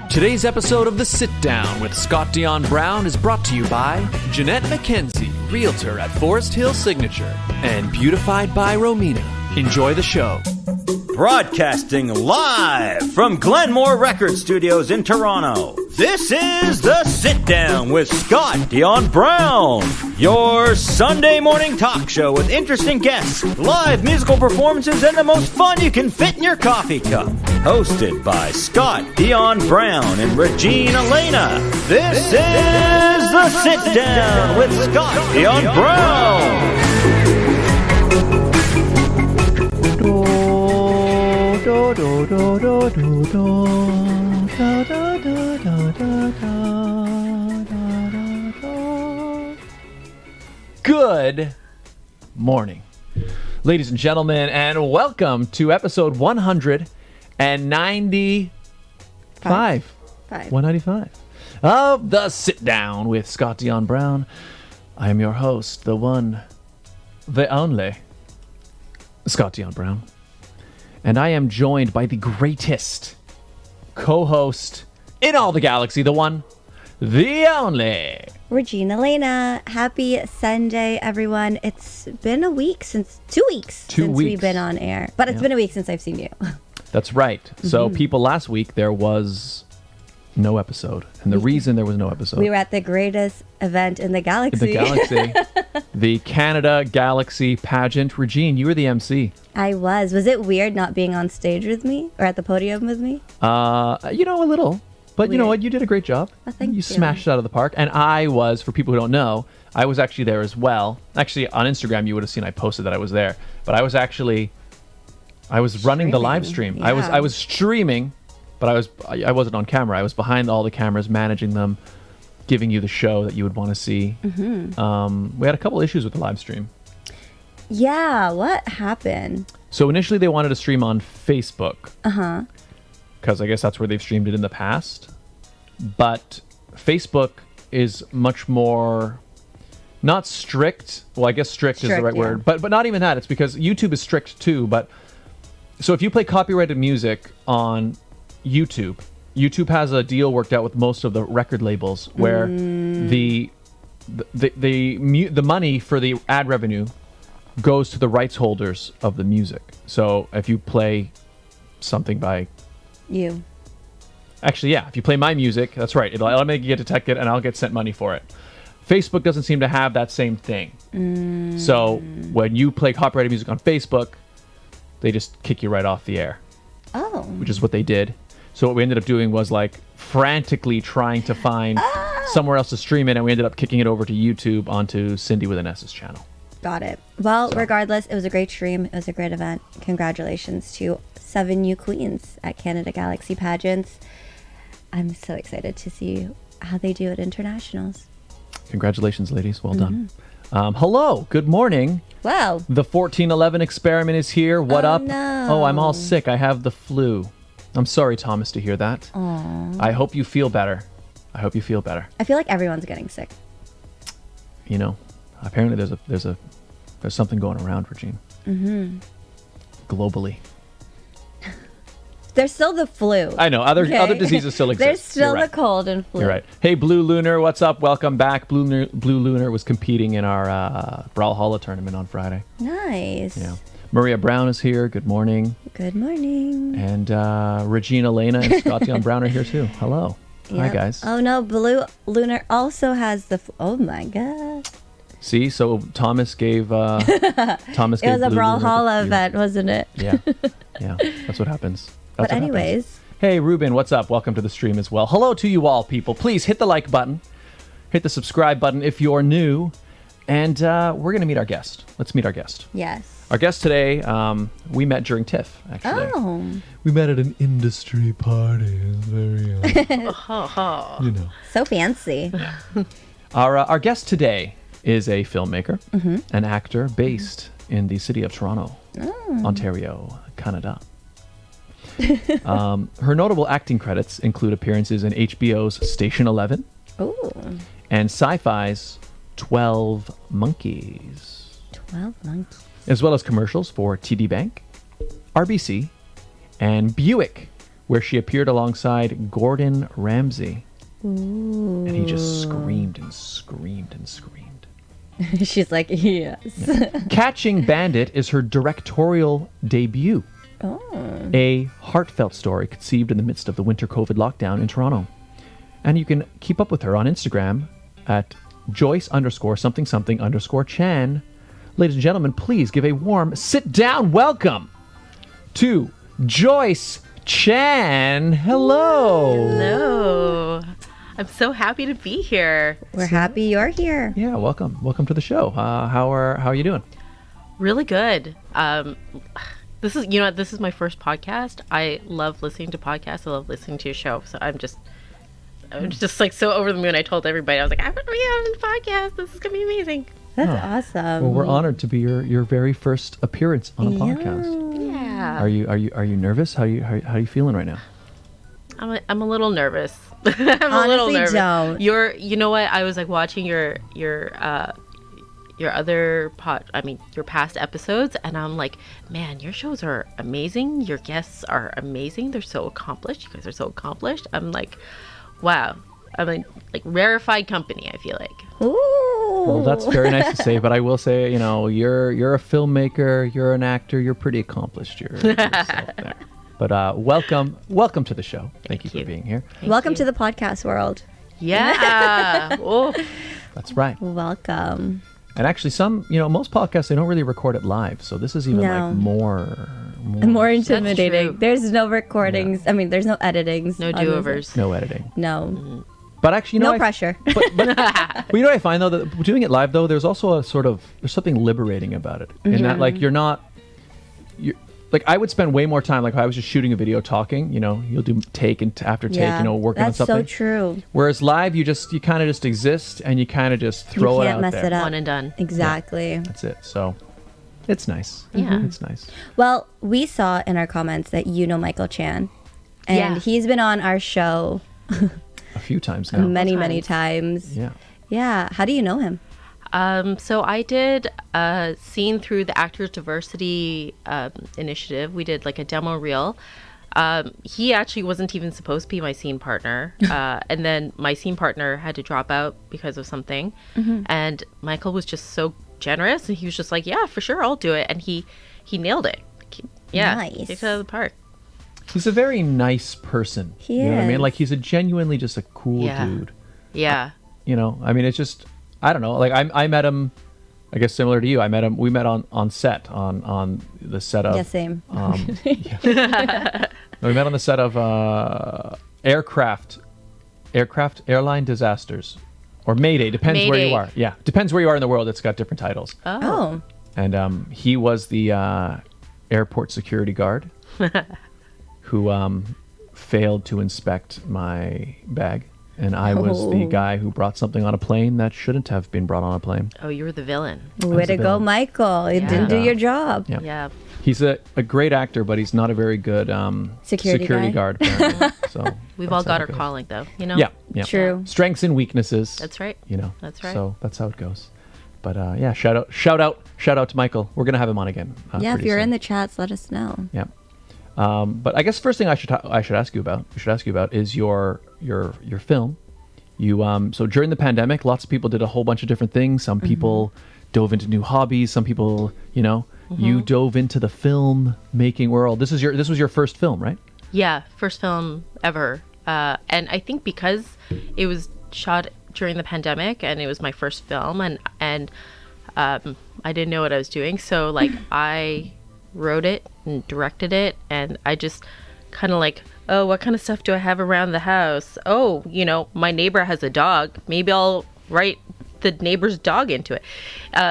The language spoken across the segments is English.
Today's episode of The Sit Down with Scott Dion Brown is brought to you by Jeanette McKenzie, Realtor at Forest Hill Signature, and Beautified by Romina. Enjoy the show. Broadcasting live from Glenmore Record Studios in Toronto. This is The Sit Down with Scott Dion Brown, your Sunday morning talk show with interesting guests, live musical performances, and the most fun you can fit in your coffee cup. Hosted by Scott Dion Brown and Regine Alaina. This is The Sit Down with Scott Dion Brown. Good morning, ladies and gentlemen, and welcome to episode 195. 195 of The Sit Down with Scott Dion Brown. I am your host, the one, the only, Scott Dion Brown. And I am joined by the greatest co-host in all the galaxy, the one, the only, Regine Alaina. Happy Sunday, everyone. It's been a week since, 2 weeks since we've been on air. But it's been a week since I've seen you. That's right. So people, last week there was no episode. And the reason there was no episode, we were at the greatest event in the galaxy. The Canada Galaxy pageant. Regine, you were the MC. I was. Was it weird not being on stage with me or at the podium with me? A little. But weird. You know what? You did a great job. Oh, thank you. You smashed it out of the park. And I was, for people who don't know, I was actually there as well. Actually, on Instagram, you would have seen I posted that I was there. But I was running the live stream. Yeah. I was streaming, but I wasn't on camera. I was behind all the cameras, managing them, giving you the show that you would want to see. We had a couple issues with the live stream. Yeah, what happened? So initially they wanted to stream on Facebook. Because I guess that's where they've streamed it in the past. But Facebook is much more, not strict. Well, I guess strict is the right word. But not even that. It's because YouTube is strict too. But so if you play copyrighted music on YouTube has a deal worked out with most of the record labels where the money for the ad revenue goes to the rights holders of the music. So if you play something by you, actually, yeah, if you play my music, that's right, it'll make you get detected and I'll get sent money for it. Facebook doesn't seem to have that same thing. So when you play copyrighted music on Facebook, they just kick you right off the air. Oh, which is what they did. So what we ended up doing was like frantically trying to find somewhere else to stream it, and we ended up kicking it over to YouTube onto Cindy with an S's channel. Got it. Well, regardless, it was a great stream. It was a great event. Congratulations to 7 new queens at Canada Galaxy Pageants. I'm so excited to see how they do at internationals. Congratulations, ladies. Well done. Hello. Good morning. Wow. The 1411 experiment is here. What up? No. Oh, I'm all sick. I have the flu. I'm sorry, Thomas, to hear that. Aww. I hope you feel better. I feel like everyone's getting sick. You know, apparently there's something going around, Regine. Globally. There's still the flu. I know. Other diseases still exist. There's still the cold and flu. You're right. Hey, Blue Lunar, what's up? Welcome back. Blue Lunar was competing in our Brawlhalla tournament on Friday. Nice. Yeah. Maria Brown is here. Good morning. Good morning. And Regina, Alaina, and Scott Dion Brown are here too. Hello. Yep. Hi, guys. Oh, no. Blue Lunar also has the flu. Oh, my God. See? So Thomas gave... It was a Brawlhalla event, wasn't it? Yeah. Yeah. That's what happens. But anyways. Hey, Ruben, what's up? Welcome to the stream as well. Hello to you all, people. Please hit the like button. Hit the subscribe button if you're new. And we're going to meet our guest. Let's meet our guest. Yes. Our guest today, we met during TIFF, actually. Oh. We met at an industry party. It was very, So fancy. Our guest today is a filmmaker, an actor based in the city of Toronto, Ontario, Canada. Her notable acting credits include appearances in HBO's Station 11 and Sci-Fi's 12 Monkeys. 12 Monkeys. As well as commercials for TD Bank, RBC, and Buick, where she appeared alongside Gordon Ramsay. Ooh. And he just screamed and screamed and screamed. She's like, yes. Yeah. Catching Bandit is her directorial debut. Oh. A heartfelt story conceived in the midst of the winter COVID lockdown in Toronto. And you can keep up with her on Instagram at Joyce_something_Chan. Ladies and gentlemen, please give a warm sit-down welcome to Joyce Chan. Hello. Hello. I'm so happy to be here. We're happy you're here. Yeah, welcome. Welcome to the show. How are you doing? Really good. This is my first podcast. I love listening to podcasts. I love listening to your show. So I'm just like so over the moon. I told everybody, I was like, I'm going to be on the podcast. This is going to be amazing. That's awesome. Well, we're honored to be your very first appearance on a podcast. Yeah. Are you nervous? How you feeling right now? I'm a little nervous. Honestly, a little nervous. Don't. You know what? I was like watching your other your past episodes, and I'm like, man, your shows are amazing. Your guests are amazing. They're so accomplished. You guys are so accomplished. I'm like, wow. I'm like rarefied company, I feel like. Ooh. Well, that's very nice to say, but I will say, you're a filmmaker, you're an actor, you're pretty accomplished. You're yourself there. But welcome to the show. Thank you for being here. Welcome to the podcast world. Yeah. Oh. That's right. Welcome. And actually, most podcasts, they don't really record it live, so this is even like more intimidating. There's no recordings. Yeah. I mean, there's no editings. No do-overs. No editing. No. Mm-hmm. But actually, no pressure. But you know what I find though, that doing it live though, there's also there's something liberating about it. In that, like, you're like, I would spend way more time, like, if I was just shooting a video talking, you'll do take and after take, working on something. That's so true. Whereas live, you kind of just exist and you kind of just throw it out there. You can't mess it up. One and done. Exactly. Yeah, that's it. So it's nice. Yeah. It's nice. Well, we saw in our comments that you know Michael Chan. And he's been on our show a few times now. Many times. Yeah. Yeah. How do you know him? So I did a scene through the Actors Diversity Initiative. We did like a demo reel. He actually wasn't even supposed to be my scene partner. And then my scene partner had to drop out because of something. Mm-hmm. And Michael was just so generous. And he was just like, yeah, for sure, I'll do it. And he nailed it. Yeah. Nice. Kicked it out of the park. He's a very nice person. He is. You know what I mean? Like, he's genuinely just a cool dude. Yeah. I mean, it's just, I don't know. Like, I met him, I guess similar to you. We met on set, on the set of... Yeah, same. No, we met on the set of airline disasters. Or Mayday, depends where you are. Yeah, depends where you are in the world. It's got different titles. Oh. And he was the airport security guard who failed to inspect my bag. And I was the guy who brought something on a plane that shouldn't have been brought on a plane. Oh, you were the villain. Way to go, Michael. You didn't do your job. Yeah. He's a great actor, but he's not a very good security guard. Apparently. So we've all got our calling, though. Yeah. True. Strengths and weaknesses. That's right. That's right. So that's how it goes. But shout out to Michael. We're gonna have him on again. If you're in the chats, let us know. Yeah. But I guess first thing I should ask you about is your film. You so during the pandemic, lots of people did a whole bunch of different things. Some people dove into new hobbies. Some people, you dove into the film making world. This was your first film, right? Yeah, first film ever. And I think because it was shot during the pandemic and it was my first film, and I didn't know what I was doing, so like I wrote it and directed it, and I just kind of like, oh, what kind of stuff do I have around the house? Oh, my neighbor has a dog. Maybe I'll write the neighbor's dog into it.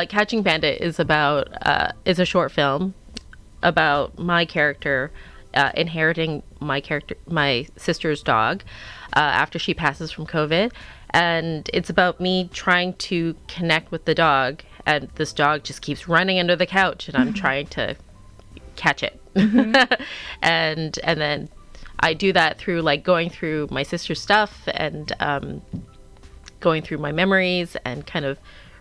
Catching Bandit is a short film about my character inheriting my sister's dog after she passes from COVID, and it's about me trying to connect with the dog, and this dog just keeps running under the couch, and I'm trying to catch it. and then I do that through like going through my sister's stuff and going through my memories and kind of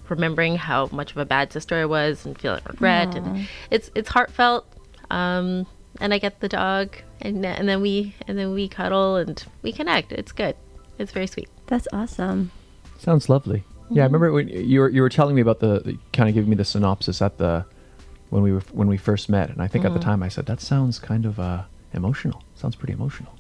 remembering how much of a bad sister I was and feeling regret. Aww. And it's heartfelt, and I get the dog and then we cuddle and we connect. It's good. It's very sweet. That's awesome. Sounds lovely. Yeah, I remember when you were telling me about the kind of giving me the synopsis at the when we first met, and I think at the time I said that sounds kind of emotional. Sounds pretty emotional.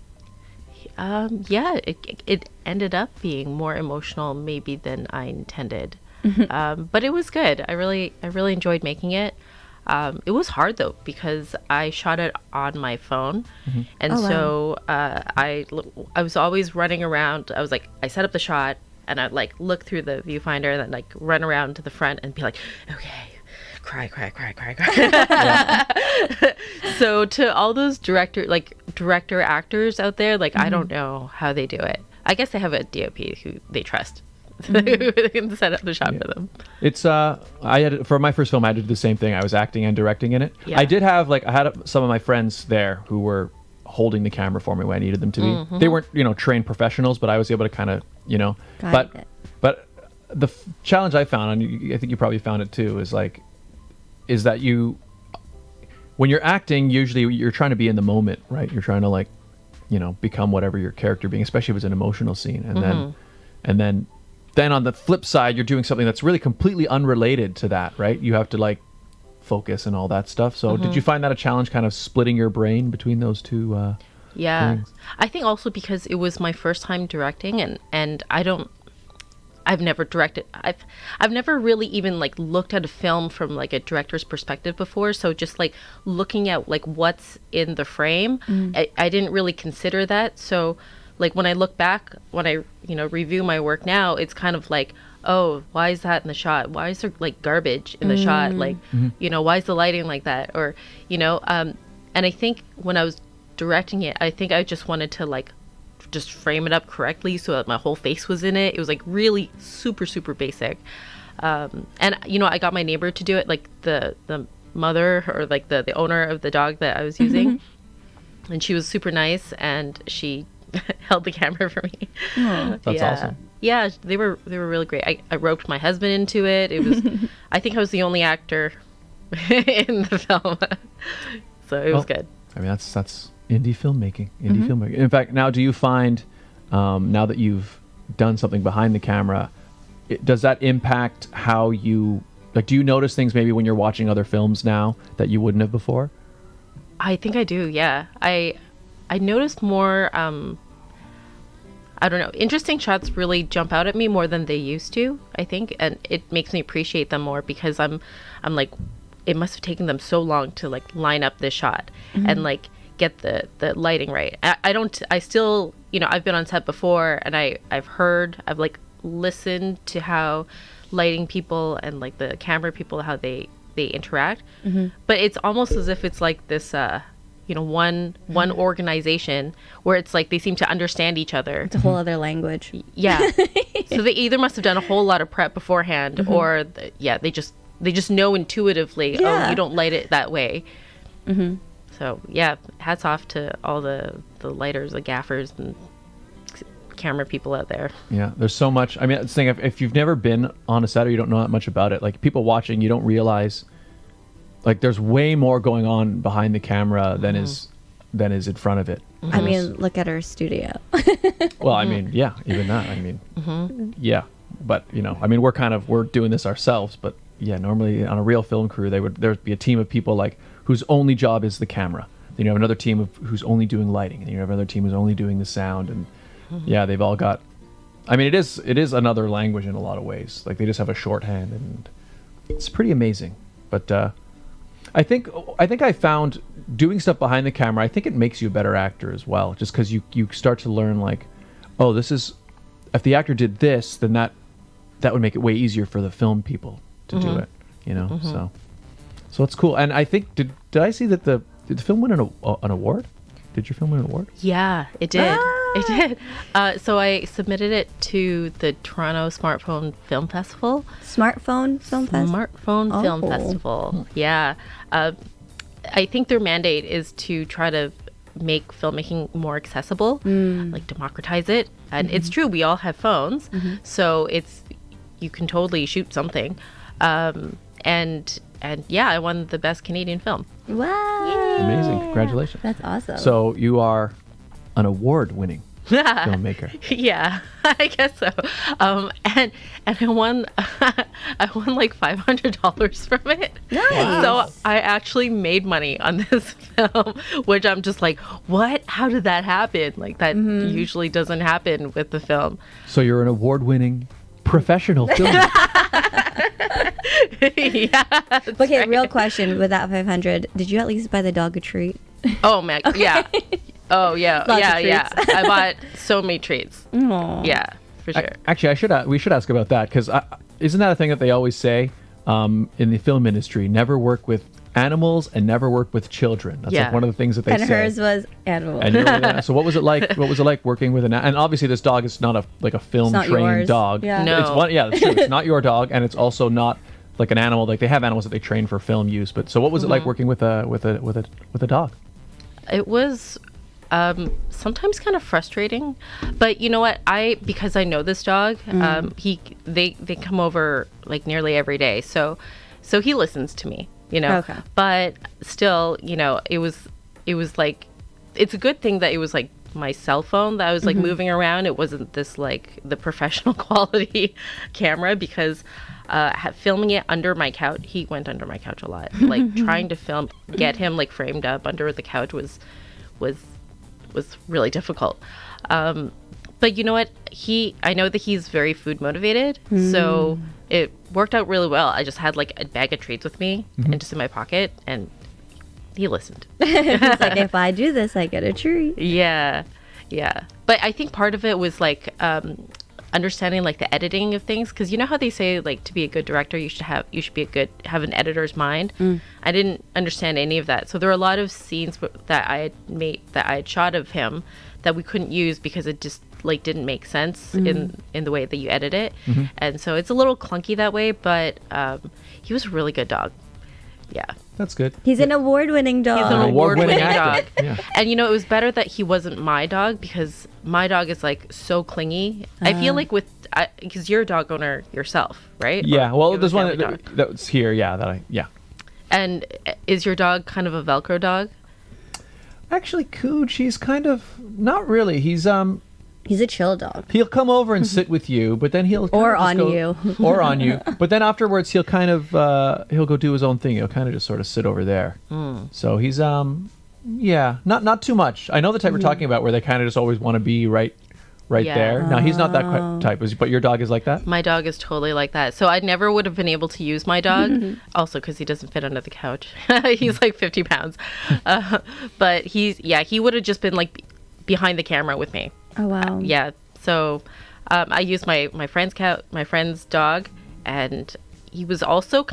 Yeah, it ended up being more emotional maybe than I intended, but it was good. I really enjoyed making it. It was hard though because I shot it on my phone, and so I was always running around. I was like, I set up the shot, and I'd like look through the viewfinder, and then like run around to the front and be like, okay, cry. So to all those director actors out there, like I don't know how they do it. I guess they have a DOP who they trust. They can set up the shot for them. It's for my first film I did the same thing. I was acting and directing in it. I had some of my friends there who were holding the camera for me when I needed them to be. They weren't trained professionals, but I was able to kind of but the challenge I found, and I think you probably found it too, is that when you're acting, usually you're trying to be in the moment, right? You're trying to become whatever your character being, especially if it's an emotional scene, and then on the flip side, you're doing something that's really completely unrelated to that, right? You have to focus and all that stuff. So did you find that a challenge, kind of splitting your brain between those two things? I think also because it was my first time directing, and I've never directed. I've never really even looked at a film from a director's perspective before. So just looking at what's in the frame, I didn't really consider that. So when I look back, when I review my work now, it's kind of oh, why is that in the shot? Why is there garbage in the shot? Why is the lighting like that? Or and I think when I was directing it, I think I just wanted to just frame it up correctly so that my whole face was in it. It was really super, super basic. And I got my neighbor to do it, the mother or the owner of the dog that I was using. And she was super nice, and she held the camera for me. Oh, that's awesome. Yeah, they were really great. I roped my husband into it. It was I think I was the only actor in the film. So it was good. I mean, that's indie filmmaking. In fact, now do you find, now that you've done something behind the camera, does that impact how you, do you notice things maybe when you're watching other films now that you wouldn't have before? I think I do, yeah. I noticed more, I don't know, interesting shots really jump out at me more than they used to, I think. And it makes me appreciate them more because I'm it must have taken them so long to line up this shot and get the lighting right. I still, I've been on set before, and I've listened to how lighting people and the camera people, how they interact. But it's almost as if it's this one organization where it's they seem to understand each other. It's a whole other language. Yeah. So they either must have done a whole lot of prep beforehand, or they just know intuitively, oh, you don't light it that way. So yeah, hats off to all the lighters, the gaffers, and camera people out there. Yeah, there's so much. I mean, it's the thing, if you've never been on a set or you don't know that much about it, people watching, you don't realize there's way more going on behind the camera than is in front of it. I mean, look at our studio. Well, I mean, yeah, even that. I mean, yeah, but I mean, we're doing this ourselves, but yeah, normally on a real film crew, there'd be a team of people whose only job is the camera. Then you have another team who's only doing lighting, and you have another team who's only doing the sound, and yeah, they've all got. I mean, it is another language in a lot of ways. They just have a shorthand, and it's pretty amazing. But I think I found doing stuff behind the camera, I think it makes you a better actor as well, just because you start to learn oh, this is, if the actor did this, then that would make it way easier for the film people to do it, so it's cool. And I think did I see that did the film win an award? Did your film win an award? Yeah, it did. It did. So I submitted it to the Toronto Smartphone Film Festival. Smartphone Film Festival. Yeah. I think their mandate is to try to make filmmaking more accessible, democratize it. And it's true, we all have phones, so you can totally shoot something. And yeah, I won the best Canadian film. Wow. Amazing. Congratulations. That's awesome. So you are an award-winning filmmaker. Yeah, I guess so. And I won I won like $500 from it. Nice. So I actually made money on this film, which I'm just like, what? How did that happen? Like that usually doesn't happen with the film. So you're an award-winning professional filmmaker. Yeah. Okay, real question. With that 500, did you at least buy the dog a treat? Oh man, yeah. Oh yeah, Lots of yeah. treats. I bought so many treats. Aw. Yeah, for sure. Actually, we should ask about that because isn't that a thing that they always say in the film industry? Never work with animals and never work with children. That's like one of the things that they And say. hers was animal. And so what was it like? What was it like working with and obviously this dog is not a film not trained yours. dog. Yeah. No. It's one. Yeah, that's true. It's not your dog, and it's also not like an animal. Like they have animals that they train for film use. But so what was it like working with a dog? It was sometimes kind of frustrating, but you know what? Because I know this dog, they come over like nearly every day, so he listens to me, you know. Okay. But still, you know, it was like, it's a good thing that it was like my cell phone that I was like moving around. It wasn't this like the professional quality camera, because filming it under my couch, he went under my couch a lot. Like trying to get him like framed up under the couch was really difficult. But you know what? I know that he's very food motivated, so it worked out really well. I just had like a bag of treats with me and just in my pocket, and he listened. It's like, if I do this, I get a treat. Yeah. But I think part of it was like understanding like the editing of things, because you know how they say like to be a good director you should have an editor's mind. I didn't understand any of that, so there were a lot of scenes that I had shot of him that we couldn't use because it just like didn't make sense in the way that you edit it. And so it's a little clunky that way, but he was a really good dog. Yeah, That's good. He's an award-winning dog. he's an award-winning dog. actor. Yeah. And you know, it was better that he wasn't my dog, because my dog is like so clingy. I feel like because you're a dog owner yourself, right? Yeah. Or Well, you have there's a one family dog. that's here. Yeah. And is your dog kind of a Velcro dog? Actually, Cooch, he's kind of not really. He's He's a chill dog. he'll come over and sit with you, but then he'll kind Or of just on go- you. or on you. But then afterwards, he'll kind of he'll go do his own thing. He'll kind of just sort of sit over there. So he's not too much. I know the type we're talking about, where they kind of just always want to be right Yeah. there. Now he's not that type, but your dog is like that. My dog is totally like that. So I never would have been able to use my dog, also because he doesn't fit under the couch. He's like 50 pounds. But he would have just been like behind the camera with me. Oh, wow. Yeah. So I used my friend's dog, and he was also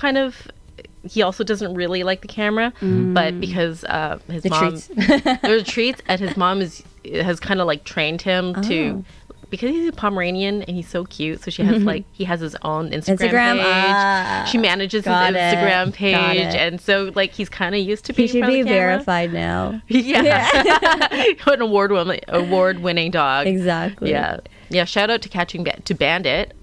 he also doesn't really like the camera, but because his mom, treats. there were treats, and his mom has kind of like trained him to, because he's a Pomeranian and he's so cute. So he has his own Instagram page. She manages his got it. Instagram Got page, it. and so like he's kind of used to He being should in front be of the camera. verified now. Yeah. An award-winning dog. Exactly. Yeah. Shout out to Bandit.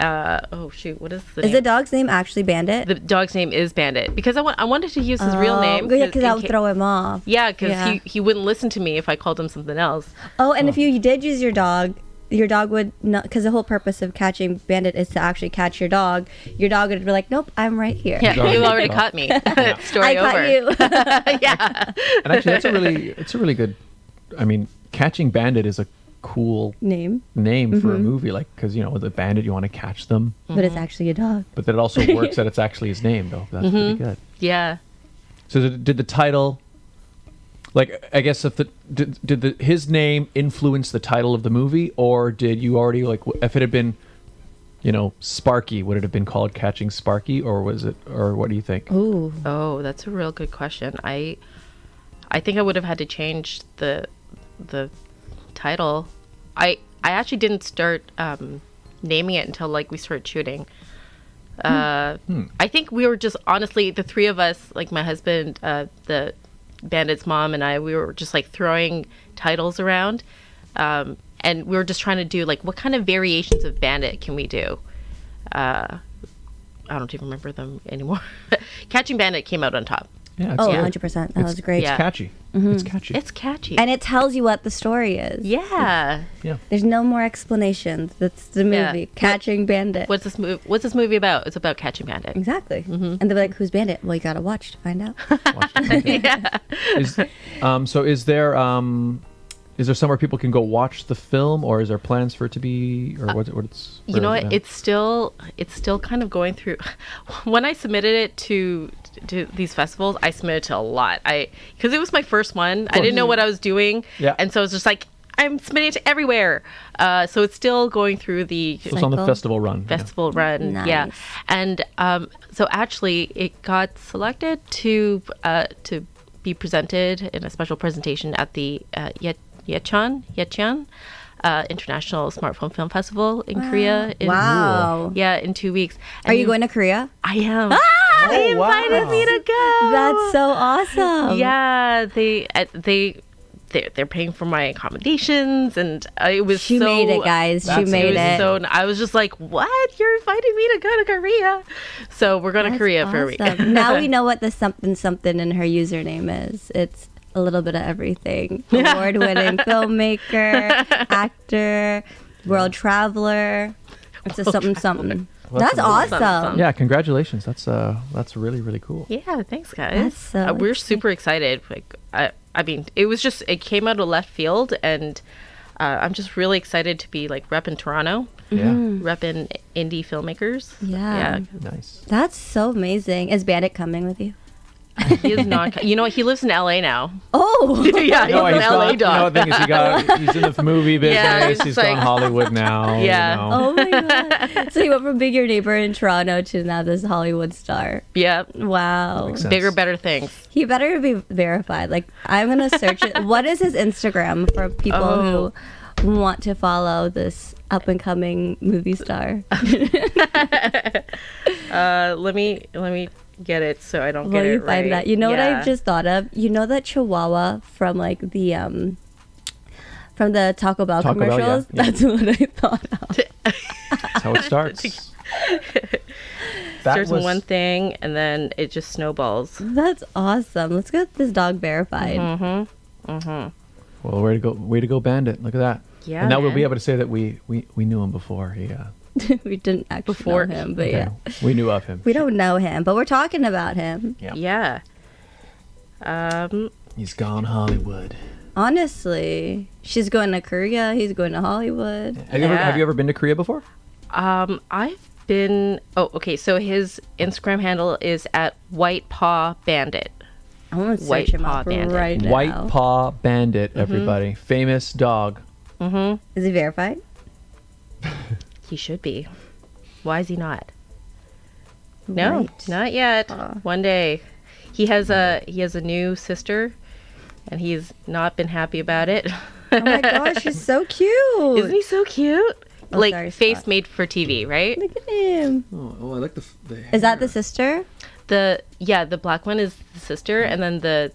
Oh shoot, what is the Is name? the dog's name actually Bandit? The dog's name is Bandit, because I wanted to use his real name. Because that would throw him off. Yeah, because he wouldn't listen to me if I called him something else. Oh, and if you did use your dog would not, because the whole purpose of catching Bandit is to actually catch your dog. Your dog would be like, nope, I'm right here. Yeah, Dog. you already caught me. Story I over. caught you. Yeah. And actually, it's a really good. I mean, Catching Bandit is a cool Name. name for a movie, like, because with a bandit you want to catch them, But it's actually a dog. but that it also works that it's actually his name, though. That's pretty good. Yeah. So did the title, like, I guess did his name influence the title of the movie, or did you already, like, if it had been Sparky, would it have been called Catching Sparky, or what do you think? Ooh. Oh, that's a real good question. I think I would have had to change the title. I actually didn't start naming it until like we started shooting. I think we were just, honestly, the three of us, like my husband, the Bandit's mom, and I, we were just like throwing titles around, and we were just trying to do like, what kind of variations of Bandit can we do? I don't even remember them anymore. Catching Bandit came out on top. Yeah, Oh, good. 100%. That was great. Yeah. It's catchy. It's catchy. It's catchy. And it tells you what the story is. yeah. There's no more explanations. That's the movie. Yeah. Catching Bandit. What's this movie about? It's about catching Bandit. Exactly. And they're like, who's Bandit? Well, you gotta watch to find out. Watch it. Yeah. So is there somewhere people can go watch the film, or is there plans for it to be, or what it's? You know what? It's still kind of going through. When I submitted it to these festivals, I submitted to a lot. Because it was my first one. I didn't know what I was doing. Yeah. And so it's just like, I'm submitting to everywhere. So it's still going through the So it's on the festival run. festival run. Nice. Yeah. And so actually, it got selected to be presented in a special presentation at the Yecheon International Smartphone Film Festival in Korea. Wow. Yeah, in 2 weeks. Are you going to Korea? I am. Ah! They invited me to go. That's so awesome. Yeah, they're paying for my accommodations, and it was She made it, guys. She made it. So I was just like, "What? You're inviting me to go to Korea?" So we're going to Korea for a week. Now we know what the something in her username is. It's a little bit of everything. Award-winning filmmaker, actor, world traveler. It's a something. Well, That's that's awesome. Yeah, congratulations. That's really, really cool. Yeah, thanks, guys. That's so We're super excited. Like, I mean, it came out of left field, and I'm just really excited to be like repping Toronto, Yeah. repping indie filmmakers. Yeah. Nice. That's so amazing. Is Bandit coming with you? He is not. You know what? He lives in LA now. Oh. Yeah, he's No, an he's LA got, dog. the thing is he's in the movie business. Yeah, it's he's like- gone Hollywood now. Yeah. You know. Oh my god. So you went from being your neighbor in Toronto to now this Hollywood star. Yeah, Wow. Makes sense. bigger, better things. He better be verified. Like, I'm gonna search it. What is his Instagram for people who want to follow this up and coming movie star? Let me get it so I don't Will get it you find right. that? You know what Yeah. I just thought of? You know that Chihuahua from like the Taco Bell Taco Bell, commercials? yeah. That's what I thought of. That's how it starts. Starts with one thing and then it just snowballs. That's awesome. Let's get this dog verified. Well, way to go, Bandit. Look at that. Yeah, And now we'll man. be able to say that we knew him before. We didn't actually Before- know him, but Okay. yeah. We knew of him. We don't know him, but we're talking about him. Yeah. Yeah. He's gone Hollywood. Honestly, she's going to Korea. He's going to Hollywood. Have you ever been to Korea before? I've been. Oh, okay. So his Instagram handle is at White Paw Bandit. I want to White search him Paw up Bandit. right now. White Paw Bandit, everybody. Famous dog. Is he verified? He should be. Why is he not? No, Right. not yet. One day. He has a new sister, and he's not been happy about it. Oh my gosh, he's so cute. Isn't he so cute? Oh, Like sorry, face Scott. made for TV, right? Look at him. Oh, I like the Is that the sister? The black one is the sister, and then the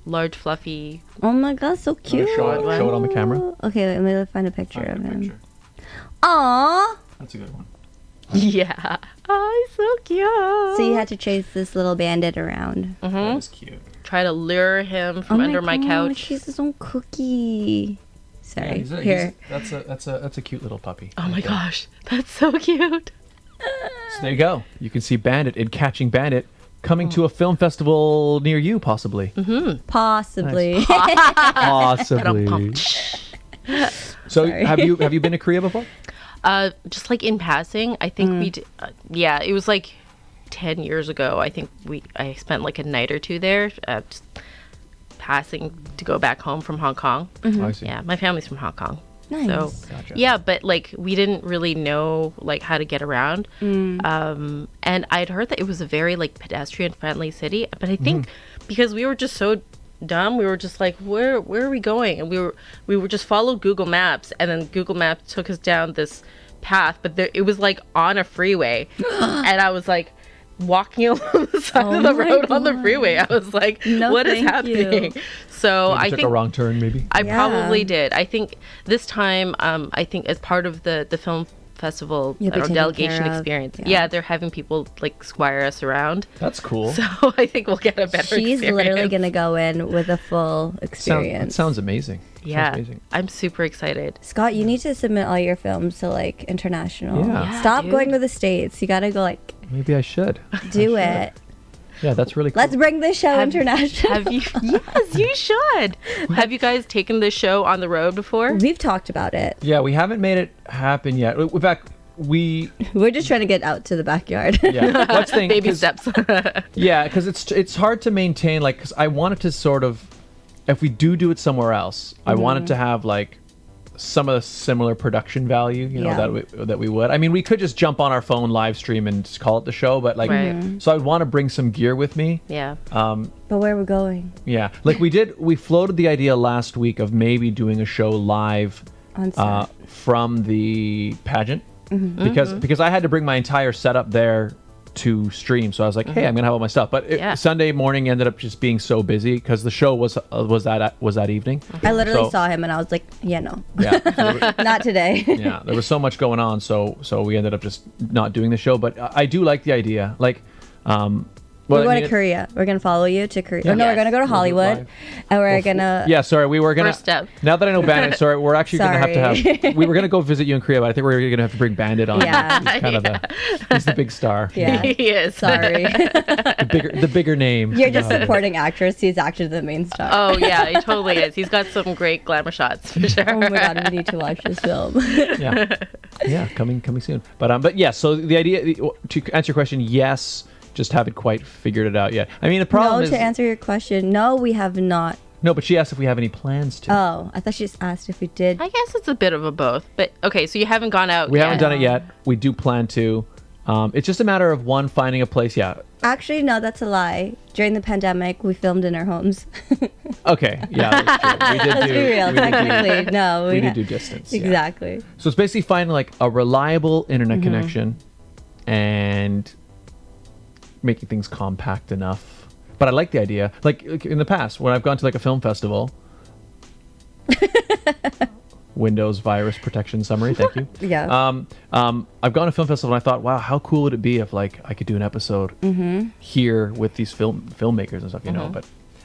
large fluffy. Oh my god, so cute. Show it on the camera. Okay, let me find a picture of him. Aww. That's a good one. Yeah. Oh, he's so cute. So you had to chase this little bandit around. That is cute. Try to lure him from under my couch. He's his own cookie. Sorry. Yeah, Here. that's a cute little puppy. Oh my gosh, that's so cute. So there you go. You can see Bandit in Catching Bandit coming to a film festival near you, possibly. Possibly. Possibly. So Sorry. have you been to Korea before? Just like in passing, I think we did. Yeah, it was like 10 years ago. I think I spent like a night or two there, just passing to go back home from Hong Kong. Oh, I see. Yeah, my family's from Hong Kong. Nice. So Gotcha. yeah, but like we didn't really know like how to get around. And I'd heard that it was a very like pedestrian friendly city, but I think because we were just so dumb, we were just like, where are we going? And we were just followed Google Maps, and then Google Maps took us down this path, but it was like on a freeway, and I was like walking along the side of the my road on the freeway. I was like, No, what is thank happening? you. So You I took think a wrong turn, maybe. I Yeah. probably did. I think this time, I think as part of the film festival You'll be taken delegation care of. experience. Yeah. Yeah, they're having people like squire us around. That's cool. So I think we'll get a better She's experience. literally going to go in with a full experience. Sounds amazing. Yeah, Sounds amazing. I'm super excited. Scott, you need to submit all your films to like international. Yeah. Stop dude. going to the States. You got to go like Maybe I should. do it. Yeah, that's really cool. Let's bring this show international. Have you? Yes, you should. Have you guys taken this show on the road before? We've talked about it. Yeah, we haven't made it happen yet. In fact, We're just trying to get out to the backyard. yeah. Let's think. Baby steps. Yeah, because it's hard to maintain. Like, because I wanted to sort of, if we do it somewhere else, I wanted to have like some of the similar production value, you know, Yeah. that we would. I mean, we could just jump on our phone live stream and just call it the show, but like, Right. so I'd want to bring some gear with me. Yeah. But where we're going Yeah, like we floated the idea last week of maybe doing a show live on set. from the pageant because I had to bring my entire setup there to stream. So I was like, hey, I'm gonna have all my stuff. But Yeah. Sunday morning ended up just being so busy because the show was that evening. I literally So- saw him and I was like, yeah, no, Yeah, not today. yeah. There was so much going on, so we ended up just not doing the show. But I do like the idea. Like, well, We're I going mean, to Korea. We're going to follow you to Korea. Yeah. Oh, no, we're Yes. going to go to Hollywood. live. And we're going to... Yeah, sorry, we were gonna. First step. Now that I know Bandit, sorry, we're actually gonna have to Sorry. have. We were gonna go visit you in Korea, but I think we're gonna have to bring Bandit on. Yeah. he's kind of he's the big star. Yeah. He is. Sorry. the bigger name. You're just supporting actress. He's actually the main star. Oh yeah, he totally is. He's got some great glamour shots for sure. Oh my God, we need to watch this film. yeah, coming soon. But yeah, so the idea to answer your question, yes, just haven't quite figured it out yet. I mean, the problem No, is to answer your question, no, we have not. no, but she asked if we have any plans to. Oh, I thought she just asked if we did. I guess it's a bit of a both. But okay, so you haven't gone out We yet. haven't done it yet. We do plan to. It's just a matter of one finding a place. Yeah. Actually, no, that's a lie. During the pandemic, we filmed in our homes. Okay. Yeah. That's true. We did Let's do. be real. we did do- Technically, no. we did do distance. yeah. Exactly. So it's basically finding like a reliable internet connection and making things compact enough. But I like the idea. Like in the past, when I've gone to like a film festival, Windows virus protection summary. Thank you. Yeah. I've gone to film festival and I thought, wow, how cool would it be if like I could do an episode here with these filmmakers and stuff, you know? But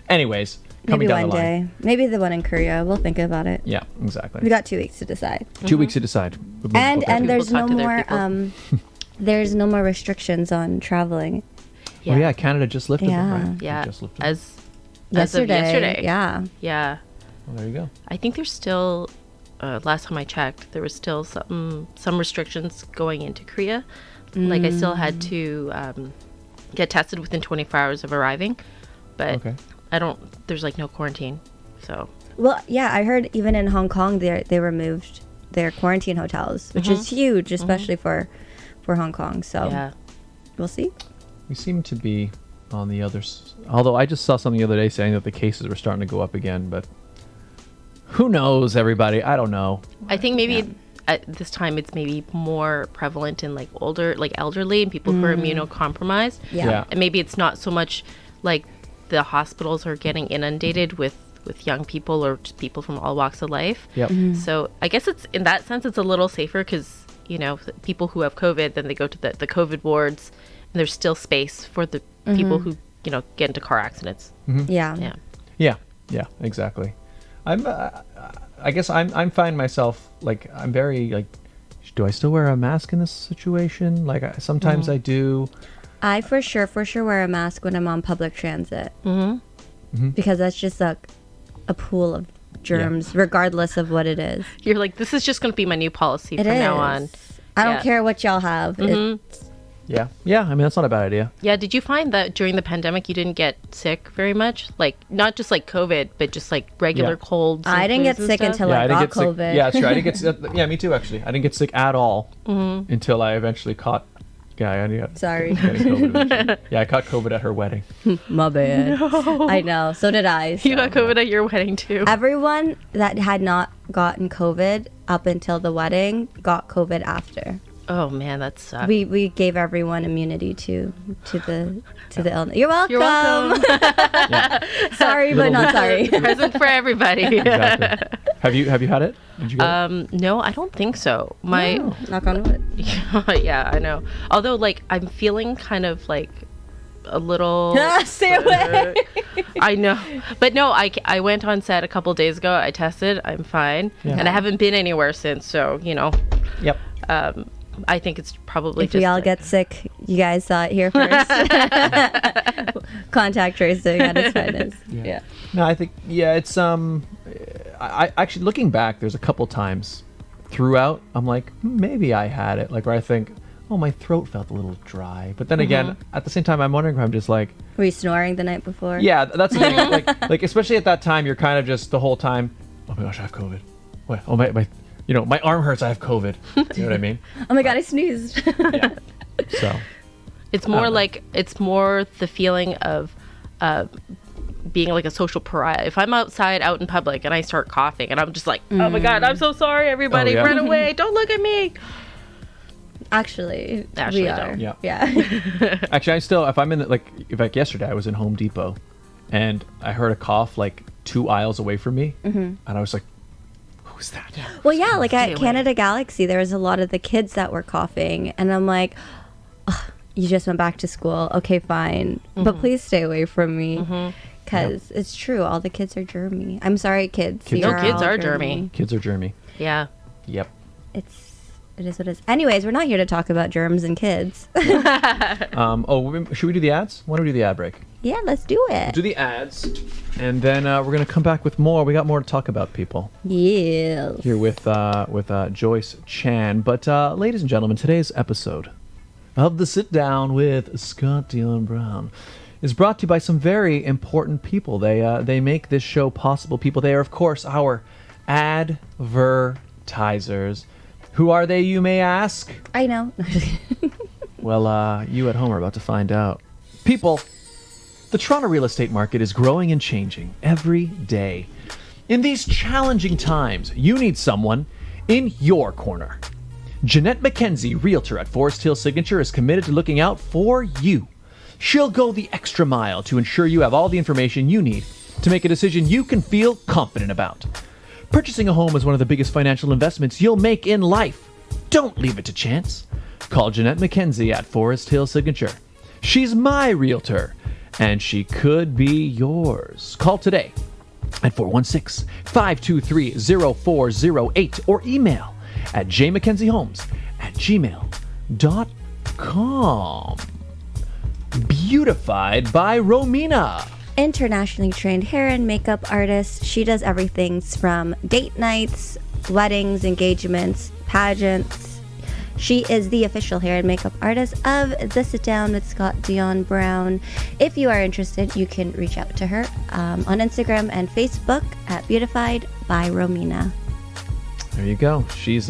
anyways, coming Maybe down one the line. day. Maybe the one in Korea. We'll think about it. Yeah, exactly. We got 2 weeks to decide. 2 weeks to decide. We'll And book that. and there's People no talk to their more people. there's no more restrictions on traveling. Oh yeah, Canada just lifted them, Yeah. right? They Yeah. just lifted them. As of yesterday. Yeah. Yeah. Well, there you go. I think there's still last time I checked, there was still some restrictions going into Korea. Like I still had to get tested within 24 hours of arriving, but Okay. there's like no quarantine. So Well, yeah, I heard even in Hong Kong they removed their quarantine hotels, which is huge, especially for Hong Kong. So yeah. we'll see. We seem to be on the others. Although I just saw something the other day saying that the cases were starting to go up again, but who knows, everybody? I don't know. I think maybe at this time it's maybe more prevalent in like elderly and people who are immunocompromised. Yeah. And maybe it's not so much like the hospitals are getting inundated with young people or just people from all walks of life. Yep. So I guess it's in that sense it's a little safer because people who have COVID, then they go to the COVID wards, and there's still space for the people who get into car accidents. Yeah. Yeah. Yeah, exactly. I guess I'm finding myself like I'm very like, do I still wear a mask in this situation? Like sometimes I do. I for sure wear a mask when I'm on public transit. Because that's just like a pool of germs, regardless of what it is. You're like, this is just going to be my new policy It from is. now on. I don't Yeah. care what y'all have. Yeah. I mean, that's not a bad idea. Yeah, did you find that during the pandemic you didn't get sick very much? Like, not just like COVID, but just like regular Yeah. colds? and I didn't get flus and sick stuff? until Yeah, I didn't got get sick. COVID. Yeah, that's true. I didn't get sick. Yeah, me too. Actually, I didn't get sick at all until I eventually caught. Yeah, I got Sorry. getting COVID eventually. Yeah, I caught COVID at her wedding. My bad. I know. So did I. You so. got COVID at your wedding too. Everyone that had not gotten COVID up until the wedding got COVID after. Oh man, that sucks. We gave everyone immunity to the illness. You're welcome. You're welcome. Sorry, but not sorry. Present for everybody. Exactly. Have you had it? Did you get it? No, I don't think so. My Knock on wood. yeah, I know. Although like I'm feeling kind of like a little Stay away. I know, but no, I went on set a couple days ago. I tested. I'm fine, and I haven't been anywhere since. So Yep. I think it's probably If just we all get sick, you guys saw it here first. Contact tracing at its finest. Yeah. No, I think it's I actually looking back, there's a couple times throughout I'm like maybe I had it, like where I think, oh, my throat felt a little dry, but then again at the same time I'm wondering if I'm just like, Were you snoring the night before? yeah, that's the thing. like especially at that time you're kind of just the whole time, oh my gosh, I have COVID. What? Oh my my arm hurts, I have COVID. You know what I mean? Oh my god, I sneezed. Yeah. So it's more like it's more the feeling of being like a social pariah. If I'm outside out in public and I start coughing and I'm just like, oh my god, I'm so sorry, everybody, run away, don't look at me. Actually, Actually we don't. are. Yeah. Actually, if I'm in like yesterday I was in Home Depot and I heard a cough like 2 aisles away from me, and I was like, who's that? Well, yeah, like Stay at away. Canada Galaxy, there was a lot of the kids that were coughing, and I'm like, "Ugh, you just went back to school. Okay, fine, but please stay away from me, because it's true. All the kids are germy. I'm sorry, kids. Kids You are- kids all are germy. Kids are germy. Yeah. Yep. It is what it is. Anyways, we're not here to talk about germs and kids. Should we do the ads? Why don't we do the ad break? Yeah, let's do it. Do the ads, and then we're gonna come back with more. We got more to talk about, people. Yes. Here with Joyce Chan. But ladies and gentlemen, today's episode of the Sit Down with Scott Dion Brown is brought to you by some very important people. They make this show possible. People, they are of course our advertisers. Who are they, you may ask? I know. Well, you at home are about to find out. People, the Toronto real estate market is growing and changing every day. In these challenging times, you need someone in your corner. Jeanette McKenzie, Realtor at Forest Hill Signature, is committed to looking out for you. She'll go the extra mile to ensure you have all the information you need to make a decision you can feel confident about. Purchasing a home is one of the biggest financial investments you'll make in life. Don't leave it to chance. Call Jeanette McKenzie at Forest Hill Signature. She's my realtor, and she could be yours. Call today at 416-523-0408 or email at jmckenziehomes@gmail.com. Beautified by Romina. Internationally trained hair and makeup artist. She does everything from date nights, weddings, engagements, pageants. She is the official hair and makeup artist of The Sit Down with Scott Dion Brown. If you are interested, you can reach out to her on Instagram and Facebook at Beautified by Romina. There you go. She's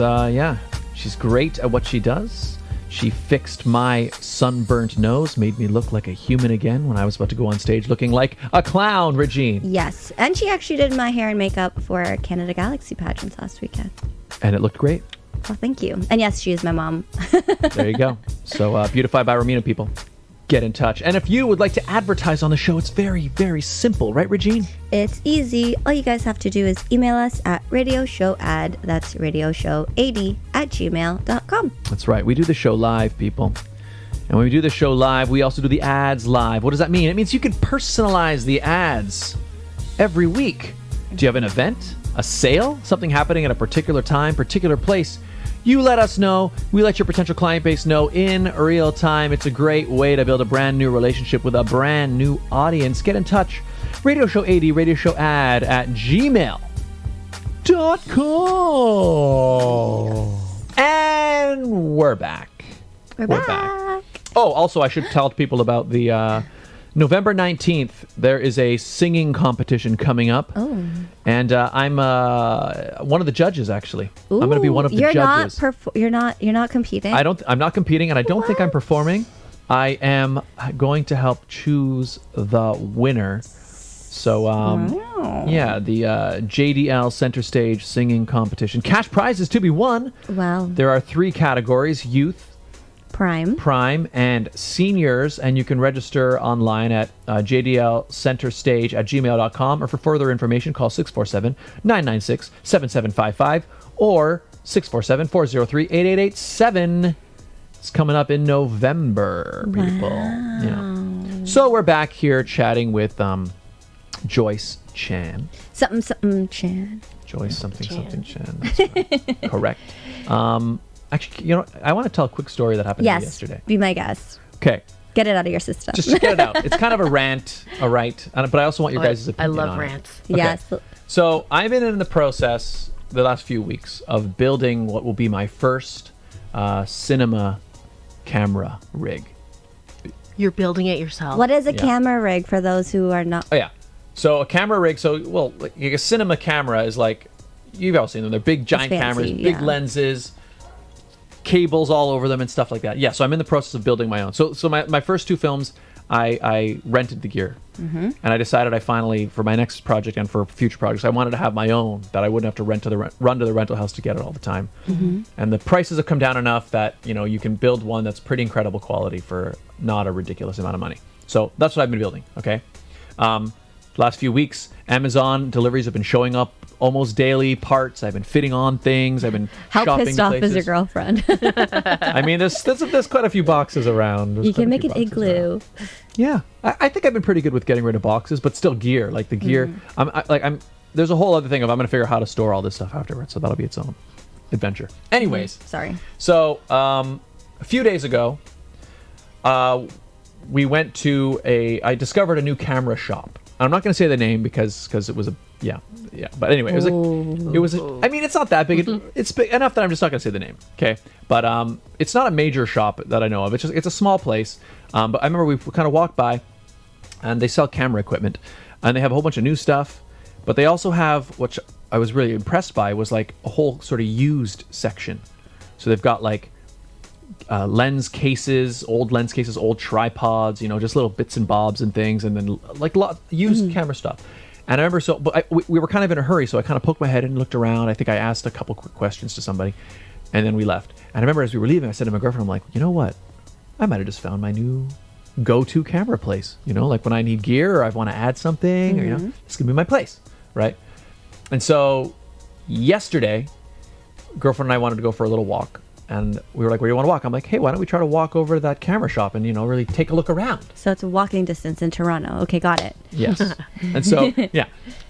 great at what she does. She fixed my sunburnt nose, made me look like a human again when I was about to go on stage looking like a clown, Regine. Yes, and she actually did my hair and makeup for Canada Galaxy pageants last weekend. And it looked great. Well, thank you. And yes, she is my mom. There you go. So, Beautified by Romina, people. Get in touch. And if you would like to advertise on the show, it's very, very simple, right, Regine? It's easy. All you guys have to do is email us at radioshowad, that's radioshowad@gmail.com. That's right. We do the show live, people. And when we do the show live, we also do the ads live. What does that mean? It means you can personalize the ads every week. Do you have an event, a sale, something happening at a particular time, particular place? You let us know. We let your potential client base know in real time. It's a great way to build a brand new relationship with a brand new audience. Get in touch. Radio Show 80, Radio Show Ad at gmail.com. And we're back. We're back. Oh, also, I should tell people about the November 19th. There is a singing competition coming up. Oh. And I'm one of the judges, actually. I'm going to be one of the judges. You're not competing? I'm not competing, and I don't think I'm performing. I am going to help choose the winner. So, yeah, the JDL Center Stage Singing Competition. Cash prizes to be won. Wow. There are 3 categories: youth, Prime, and seniors, and you can register online at jdlcenterstage@gmail.com, or for further information, call 647-996-7755 or 647-403-8887. It's coming up in November, people. Wow. Yeah. So we're back here chatting with Joyce Chan. Something Chan. Joyce something Chan. That's right. Correct. Actually, I want to tell a quick story that happened to me yesterday. Be my guest. Okay. Get it out of your system. Just get it out. It's kind of a rant, all right? But I also want your guys' opinion I love on rants. it. Okay. Yes. So I've been in the process the last few weeks of building what will be my first cinema camera rig. You're building it yourself. What is a camera rig for those who are not? Oh, yeah. So a camera rig, like a cinema camera is like, you've all seen them. They're big, giant cameras, big lenses, cables all over them and stuff like that. Yeah, so I'm in the process of building my own. So my first two films, I rented the gear. And I decided I finally, for my next project and for future projects, I wanted to have my own, that I wouldn't have to run to the rental house to get it all the time. And the prices have come down enough that, you can build one that's pretty incredible quality for not a ridiculous amount of money. So that's what I've been building, okay? Last few weeks, Amazon deliveries have been showing up almost daily, parts. I've been fitting on things. I've been shopping How pissed off places. is your girlfriend? I mean, there's quite a few boxes around. You can make an igloo. Yeah, I think I've been pretty good with getting rid of boxes, but still gear. Like the gear, there's a whole other thing of I'm going to figure out how to store all this stuff afterwards. So that'll be its own adventure. Anyways, Sorry. So a few days ago, we went to I discovered a new camera shop. I'm not going to say the name because it was yeah. But anyway, I mean, it's not that big. It's big enough that I'm just not going to say the name. Okay. But it's not a major shop that I know of. It's a small place. But I remember we kind of walked by, and they sell camera equipment, and they have a whole bunch of new stuff. But they also have, which I was really impressed by, was like a whole sort of used section. So they've got like lens cases, old tripods, just little bits and bobs and things, and then like used camera stuff. And I remember, we were kind of in a hurry, so I kind of poked my head and looked around. I think I asked a couple quick questions to somebody, and then we left. And I remember as we were leaving, I said to my girlfriend, I'm like, you know what? I might have just found my new go-to camera place. Like when I need gear or I want to add something, or this could be my place, right? And so yesterday, girlfriend and I wanted to go for a little walk. And we were like, where do you want to walk? I'm like, hey, why don't we try to walk over to that camera shop and, really take a look around. So it's a walking distance in Toronto. Okay, got it. Yes. And so, yeah.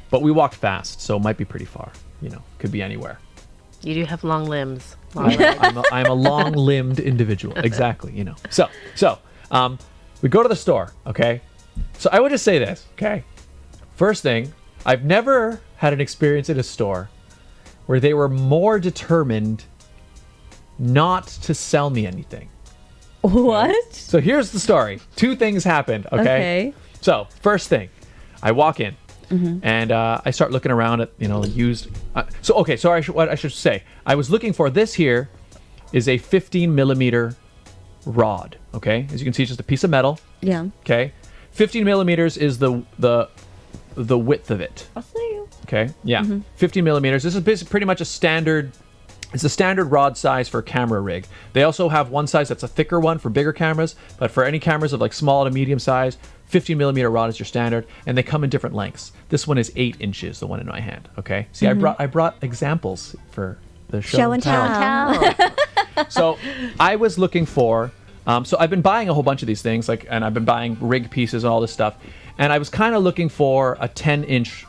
But we walked fast, so it might be pretty far. Could be anywhere. You do have long limbs. I'm a long-limbed individual. Exactly, So we go to the store, okay? So I would just say this, okay? First thing, I've never had an experience at a store where they were more determined not to sell me anything. What? So here's the story. Two things happened, okay? So first thing, I walk in and I start looking around at, used. What I should say, I was looking for this here is a 15 millimeter rod, okay? As you can see, it's just a piece of metal. Yeah. Okay. 15 millimeters is the width of it. I'll see you. Okay. Yeah. 15 millimeters. This is basically pretty much a standard. It's a standard rod size for a camera rig. They also have one size that's a thicker one for bigger cameras, but for any cameras of like small to medium size, 15 millimeter rod is your standard, and they come in different lengths. This one is 8 inches, the one in my hand. Okay. See, I brought examples for the show and tell. So I was looking for. So I've been buying a whole bunch of these things, and I've been buying rig pieces and all this stuff, and I was kind of looking for a 10-inch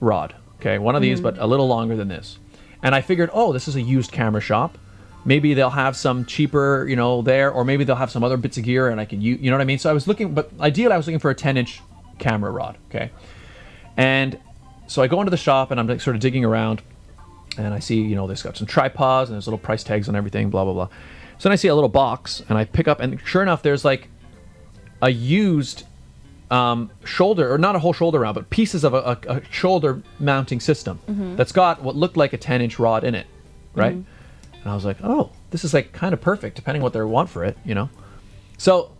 rod. Okay, one of these, but a little longer than this. And I figured, this is a used camera shop. Maybe they'll have some cheaper, there, or maybe they'll have some other bits of gear and I can use, you know what I mean? So I was looking, but ideally I was looking for a 10-inch camera rod, okay? And so I go into the shop and I'm like sort of digging around and I see, there's got some tripods and there's little price tags on everything, blah, blah, blah. So then I see a little box and I pick up, and sure enough, there's like a used shoulder, or not a whole shoulder round, but pieces of a shoulder mounting system that's got what looked like a 10-inch rod in it, right? And I was like, this is like kind of perfect, depending what they want for it, So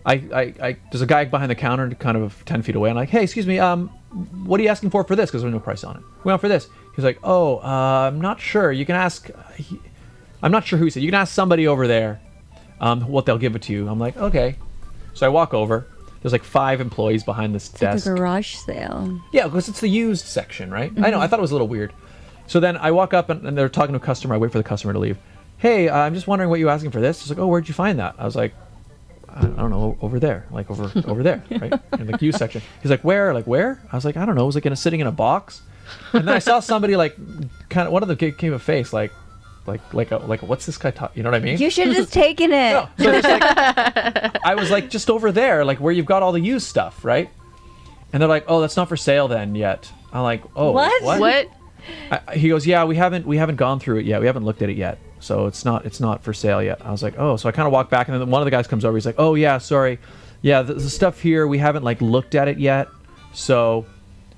I there's a guy behind the counter, kind of 10 feet away. I'm like, hey, excuse me, what are you asking for this? Because there's no price on it. We want for this. He's like, I'm not sure. You can ask. I'm not sure who he said. You can ask somebody over there. what they'll give it to you. I'm like, okay. So I walk over. There's like 5 employees behind this desk. It's like a garage sale. Yeah, because it's the used section, right? I know. I thought it was a little weird. So then I walk up and they're talking to a customer. I wait for the customer to leave. Hey, I'm just wondering what you're asking for this. He's like, oh, where'd you find that? I was like, I don't know, over there, like over there, right? In the used section. He's like, where? Like, where? I was like, I don't know. It was like sitting in a box. And then I saw somebody like kind of, one of them came a face like what's this guy talking? You know what I mean? You should have just taken it. No, so it's like, I was like, just over there, like where you've got all the used stuff, right? And they're like, oh, that's not for sale then yet. I'm like, oh, What? He goes, yeah, we haven't gone through it yet. We haven't looked at it yet. So it's not for sale yet. I was like, oh. So I kind of walk back, and then one of the guys comes over. He's like, oh yeah, sorry. Yeah, the stuff here, we haven't like looked at it yet. So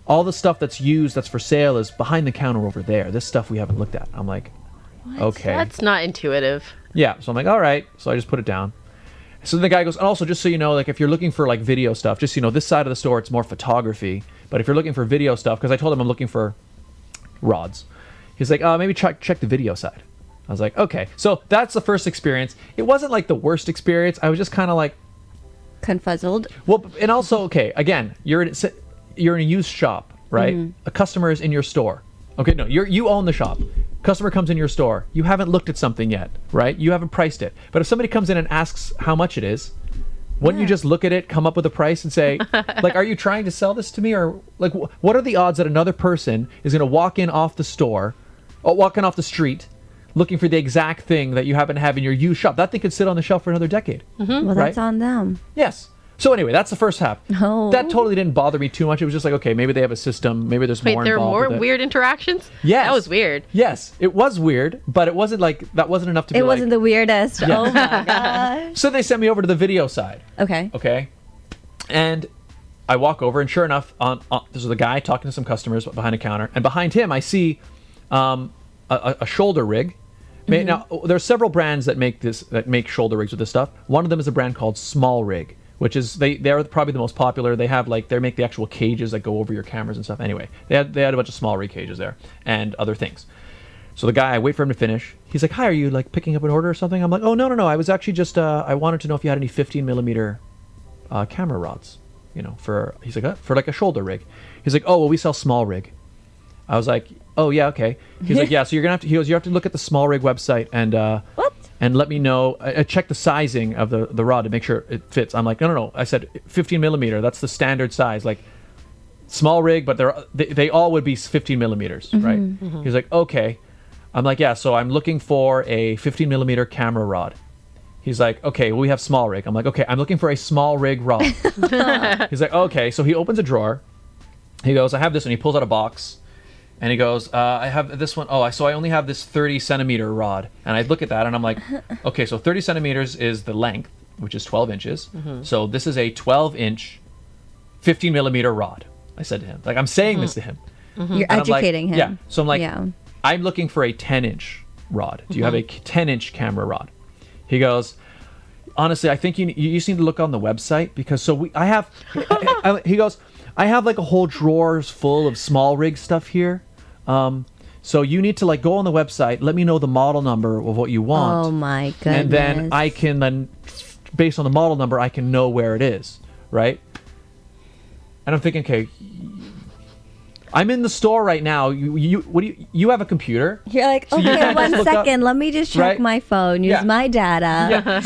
all the stuff that's used that's for sale is behind the counter over there. This stuff we haven't looked at. I'm like, okay. That's not intuitive. Yeah. So I'm like, all right. So I just put it down. So then the guy goes, and also just so you know, like if you're looking for like video stuff, just so you know, this side of the store, it's more photography. But if you're looking for video stuff, because I told him I'm looking for rods. He's like, maybe check the video side. I was like, okay. So that's the first experience. It wasn't like the worst experience. I was just kind of like confuzzled. Well, and also, okay, again, you're in a used shop, right? Mm-hmm. A customer is in your store. Okay, no, you own the shop. Customer comes in your store. You haven't looked at something yet, right? You haven't priced it. But if somebody comes in and asks how much it is, wouldn't you just look at it, come up with a price, and say, like, are you trying to sell this to me? Or, like, what are the odds that another person is going to walk in off the street, looking for the exact thing that you happen to have in your used shop? That thing could sit on the shelf for another decade. Mm-hmm. Well, that's on them. Yes. So anyway, that's the first half. Oh. That totally didn't bother me too much. It was just like, okay, maybe they have a system. Maybe there's more involved. Wait, there were more with it. weird interactions? Yes. That was weird. Yes, it was weird, but it wasn't like, that wasn't enough to be It wasn't the weirdest. Yeah. Oh my gosh. So they sent me over to the video side. Okay. Okay. And I walk over, and sure enough, there's a guy talking to some customers behind a counter, and behind him I see a shoulder rig. Mm-hmm. Now, there's several brands that make shoulder rigs with this stuff. One of them is a brand called Small Rig, which is they're probably the most popular. They make the actual cages that go over your cameras and stuff. Anyway, they had a bunch of small rig cages there and other things. So the guy, I wait for him to finish. He's like, "Hi, are you like picking up an order or something?" I'm like, "Oh, no. I was actually just I wanted to know if you had any 15 millimeter camera rods, for." He's like, for like a shoulder rig. He's like, "Oh, well, we sell small rig." I was like, "Oh yeah, okay." He's like, "Yeah, so you're gonna have to." He goes, "You have to look at the small rig website and What? And let me know. Check the sizing of the rod to make sure it fits." I'm like, no. I said 15 millimeter. That's the standard size. Like small rig, but they all would be 15 millimeters, right? Mm-hmm. He's like, "Okay." I'm like, "Yeah." So I'm looking for a 15 millimeter camera rod. He's like, "Okay, well, we have small rig." I'm like, "Okay, I'm looking for a small rig rod." He's like, "Okay." So he opens a drawer. He goes, "I have this," and he pulls out a box. And he goes, "I have this one. Oh, so I only have this 30 centimeter rod." And I look at that and I'm like, okay, so 30 centimeters is the length, which is 12 inches. Mm-hmm. So this is a 12-inch, 15 millimeter rod. I said to him. Like, I'm saying this to him. Mm-hmm. You're educating him. Yeah. So I'm like, I'm looking for a 10-inch rod. Do you have a 10-inch camera rod? He goes, "Honestly, I think you just need to look on the website because he goes, "I have like a whole drawers full of small rig stuff here. So you need to like go on the website, let me know the model number of what you want. Oh my goodness. And then I can based on the model number, I can know where it is, right?" And I'm thinking, okay, I'm in the store right now. You have a computer? You're like, so okay, 1 second. Let me just check my phone, use my data. Yeah.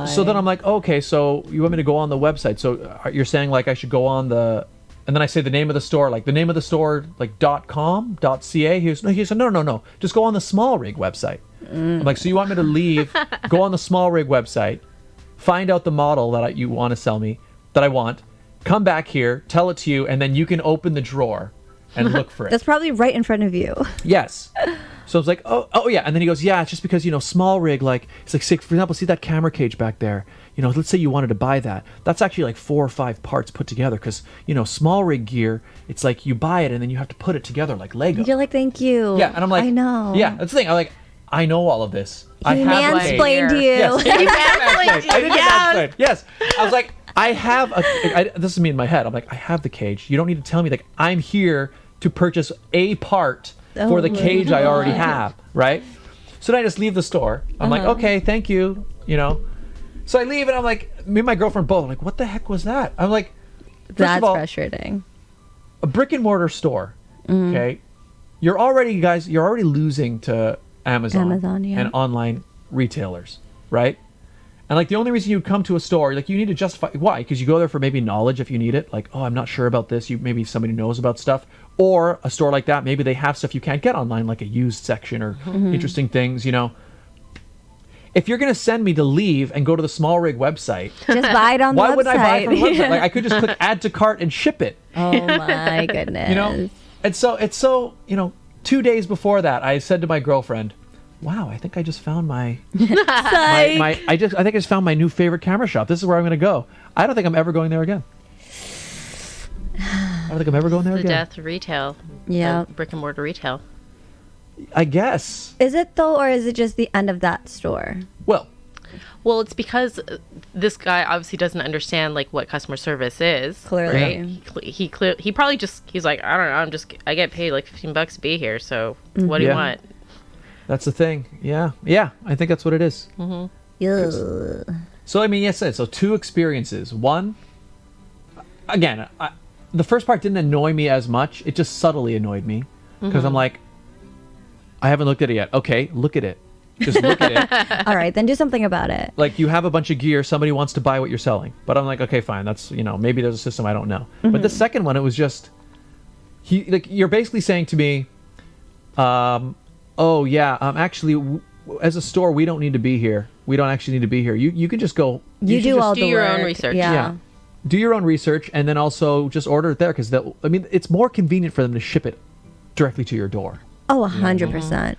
So then I'm like, okay, so you want me to go on the website. So you're saying like I should go on and then I say the name of the store, like the name of the store, like .com, .ca. He said, no. Just go on the small rig website. I'm like, so you want me to go on the small rig website, find out the model that you want to sell me, that I want, come back here, tell it to you, and then you can open the drawer and look for it. That's probably right in front of you. Yes. So I was like, oh yeah. And then he goes, yeah, it's just because, small rig, like, it's like, for example, see that camera cage back there? Let's say you wanted to buy that. That's actually like 4 or 5 parts put together because, small rig gear, it's like you buy it and then you have to put it together like Lego. You're like, thank you. Yeah. And I'm like, I know. Yeah, that's the thing. I'm like, I know all of this. He mansplained you. Yes. I did mansplain. Yes. I was like, this is me in my head. I'm like, I have the cage. You don't need to tell me. Like, I'm here to purchase a part for the cage I already have, right? So then I just leave the store. I'm like, okay, thank you. you know. So I leave and I'm like, me and my girlfriend both, I'm like, what the heck was that? I'm like, first That's of all, frustrating. a brick and mortar store, okay? You're already losing to Amazon, yeah. and online retailers, right? And like the only reason you come to a store, like you need to justify why, because you go there for maybe knowledge if you need it. Like, oh, I'm not sure about this. Maybe somebody knows about stuff, or a store like that, maybe they have stuff you can't get online, like a used section or interesting things, you know. If you're gonna send me to leave and go to the Small Rig website, Just buy it on the website. why would I buy it from the website? Like I could just click add to cart and ship it. Oh my goodness. You know, and so it's so, you know, 2 days before that, I said to my girlfriend, "Wow, I think I just found my I think I just found my new favorite camera shop. This is where I'm going to go. I don't think I'm ever going there again. I don't think I'm ever going there The again." death of retail. Yeah. Brick and mortar retail. I guess. Is it though, or is it just the end of that store? Well, it's because this guy obviously doesn't understand like what customer service is. Clearly. Right? He probably he's like, I don't know, I get paid like $15 to be here, so what do you want? That's the thing. Yeah. I think that's what it is. Yeah. So I mean, yes, so 2 experiences. One, again, the first part didn't annoy me as much. It just subtly annoyed me because I'm like, I haven't looked at it yet. Okay, look at it. Just look at it. All right, then do something about it. Like you have a bunch of gear, somebody wants to buy what you're selling. But I'm like, okay, fine. That's, you know, maybe there's a system I don't know. But the second one, it was just, you're basically saying to me, oh yeah, actually, as a store, we don't need to be here. We don't actually need to be here. You can just go. You do all the your work. own research. Yeah. Do your own research and then also just order it there because I mean, it's more convenient for them to ship it directly to your door. Oh, 100%.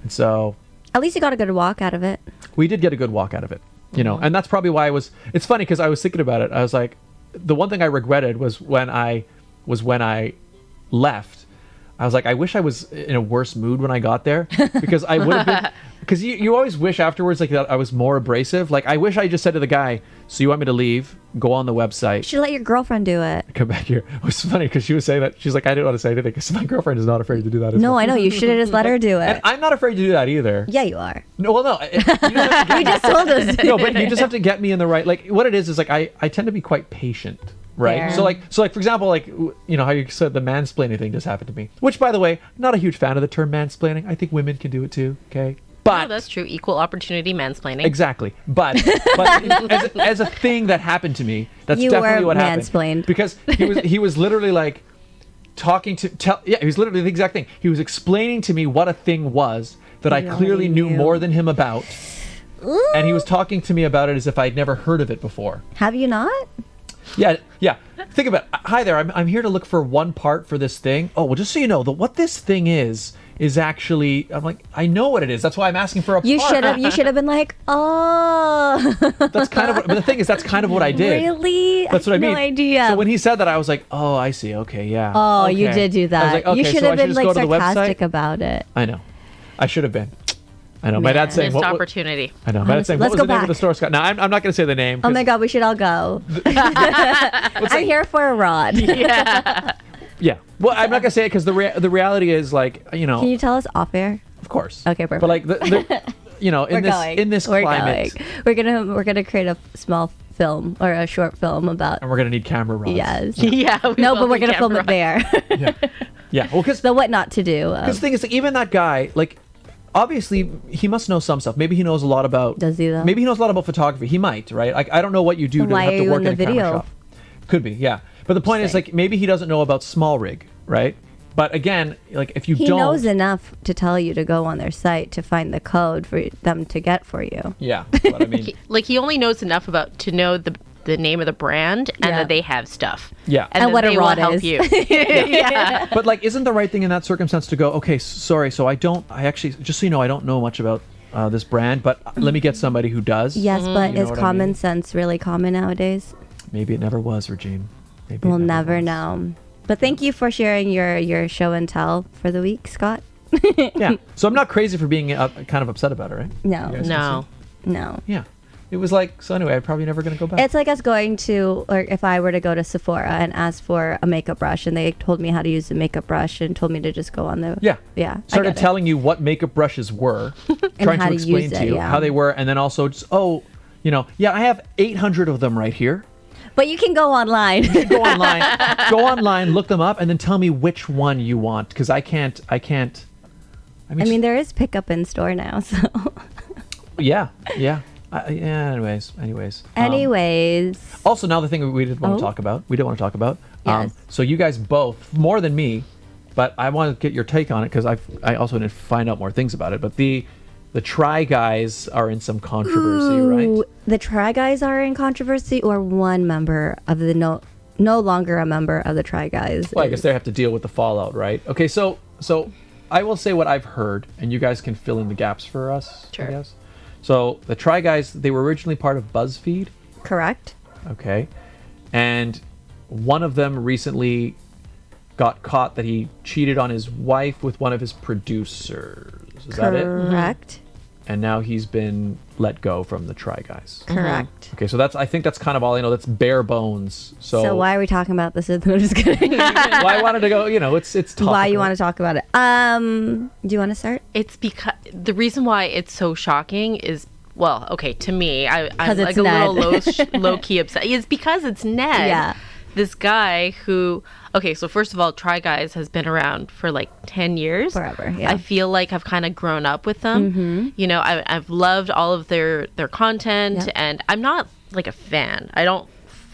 And so At least you got a good walk out of it. we did get a good walk out of it, you know, and that's probably why it's funny because I was thinking about it. I was like, the one thing I regretted was when I left. I was like, I wish I was in a worse mood when I got there because I would have been, because you always wish afterwards like that I was more abrasive. Like I wish I just said to the guy, so you want me to leave, go on the website. You should let your girlfriend do it. Come back here. It was funny because she was saying that. She's like, I didn't want to say anything because my girlfriend is not afraid to do that. No, I know. You should have just let her do it. And I'm not afraid to do that either. Yeah, you are. No, well, no. You don't have to You just told us. no, but you just have to get me in the right. Like, what it is like I tend to be quite patient, right? Fair. So like for example, like you know how you said the mansplaining thing just happened to me. Which, by the way, not a huge fan of the term mansplaining. I think women can do it too. Okay. But Oh, that's true. Equal opportunity mansplaining. exactly. But as a thing that happened to me, that's You definitely were what happened. mansplained. Because he was literally like talking to he was literally the exact thing. He was explaining to me what a thing was that I You clearly already knew knew. more than him about. Ooh. And he was talking to me about it as if I'd never heard of it before. Have you not? Yeah. Think about it. Hi there. I'm here to look for one part for this thing. Oh, well, just so you know, what this thing is actually. I'm like, I know what it is. That's why I'm asking for a You part. should have been like, oh. That's kind of. But the thing is, that's kind of what I did. Really? That's what I mean. No idea. So when he said that, I was like, oh, I see. Okay, yeah. Oh, okay. you did do I was that. like, okay, You should so I have been just like go to the sarcastic website? about it. I know. I should have been. I know. My dad's saying, Missed what, opportunity. I know. My dad's saying, what Let's was go the name of the back. store, Scott? No, I'm not going to say the name. Oh my God, we should all go. I'm here for a rod. Yeah. Well, I'm not going to say it because the reality is like, you know, Can you tell us off air? of course. Okay, perfect. But like, you know, We're going. in this We're climate, going. We're gonna create a small film or a short film about. and we're going to need camera rods. Yes. Yeah. No, but we're gonna film it there. Yeah. Well, because The what not to do. the thing is, like, even that guy, like, obviously he must know some stuff. Maybe he knows a lot about. Does he though? Maybe he knows a lot about photography. He might, right? Like, I don't know what you do Then to why have are to you work in in a the camera video? shop. Could be, yeah. But the point is, like, maybe he doesn't know about small rig, right? But again, like, if you He don't, knows enough to tell you to go on their site to find the code for them to get for you. yeah. But I mean, He only knows enough to know the name of the brand and Yeah. that they have stuff. yeah. And then what a they will rod help is. you. Yeah. But like, isn't the right thing in that circumstance to go, okay, sorry, so I actually, just so you know, I don't know much about this brand, but let me get somebody who does. Yes, but You know is what I common mean? sense really common nowadays? Maybe it never was, Regine. Maybe it We'll never was. know. But thank you for sharing your show and tell for the week, Scott. Yeah. So I'm not crazy for being kind of upset about it, right? No, You guys No. no. Yeah. it was like, so anyway, I'm probably never going to go back. It's like us going to, or if I were to go to Sephora and ask for a makeup brush, and they told me how to use the makeup brush and told me to just go on the Yeah. I Started get it. telling you what makeup brushes were, trying how to to explain use to it, you yeah. how they were, and then also just, I have 800 of them right here. But you can go online. Go online, look them up, and then tell me which one you want, because I can't. I mean, there is pickup in store now, so. Yeah. Anyways. Also, now the thing we didn't want to talk about. Yes. So you guys both, more than me, but I want to get your take on it because I also didn't find out more things about it. But the Try Guys are in some controversy, right? The Try Guys are in controversy, or one member of the no longer a member of the Try Guys. Well, I guess they have to deal with the fallout, right? Okay, so I will say what I've heard, and you guys can fill in the gaps for us. Sure. I guess. So the Try Guys, they were originally part of BuzzFeed. Correct. Okay. And one of them recently got caught that he cheated on his wife with one of his producers. Is that it? Correct. And now he's been let go from the Try Guys. Correct. Okay, so I think that's kind of all I know. That's bare bones. So why are we talking about this? I'm just kidding. well, I wanted to go, it's topical. Why you want to talk about it? Do you want to start? It's because the reason why it's so shocking is, well, okay, to me, I'm it's like a Ned. little low key upset. It's because it's Ned. Yeah. This guy who, okay, so first of all, Try Guys has been around for like 10 years. Forever, yeah. I feel like I've kind of grown up with them. Mm-hmm. I've loved all of their content, Yep. and I'm not like a fan. I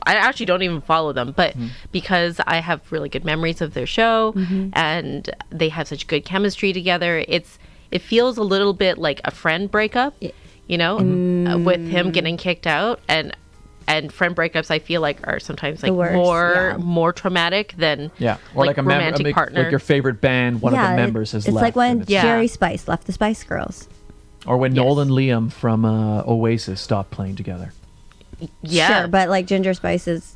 actually don't even follow them, but because I have really good memories of their show and they have such good chemistry together, it feels a little bit like a friend breakup, with him getting kicked out, and friend breakups I feel like are sometimes like worst, more traumatic than or like a romantic partner. like your favorite band, one of the members has it's left. like when and Jerry Spice left the Spice Girls. or when Noel and Liam from Oasis stopped playing together. Yeah. Sure, but like Ginger Spice is.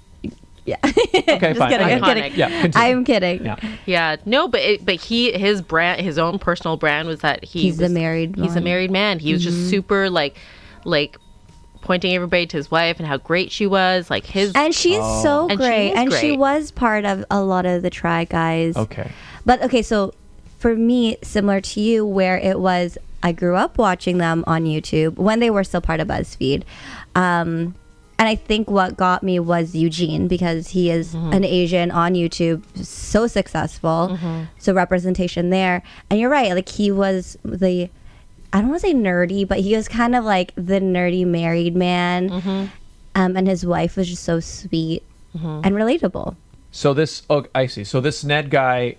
Yeah. Okay, Just fine. kidding. I'm Iconic. kidding. Yeah, continue. I'm kidding. Yeah. Yeah, no, but his brand, his own personal brand was that He's a married He's a man. married man. He was just super like pointing everybody to his wife and how great she was. Like his And she's so And she great. is And she great. was part of a lot of the Try Guys. Okay. But okay, so for me, similar to you, where it was, I grew up watching them on YouTube when they were still part of BuzzFeed. And I think what got me was Eugene, because he is an Asian on YouTube, so successful. So representation there. And you're right, like he was I don't want to say nerdy, but he was kind of like the nerdy married man. And his wife was just so sweet and relatable. So I see. So this Ned guy,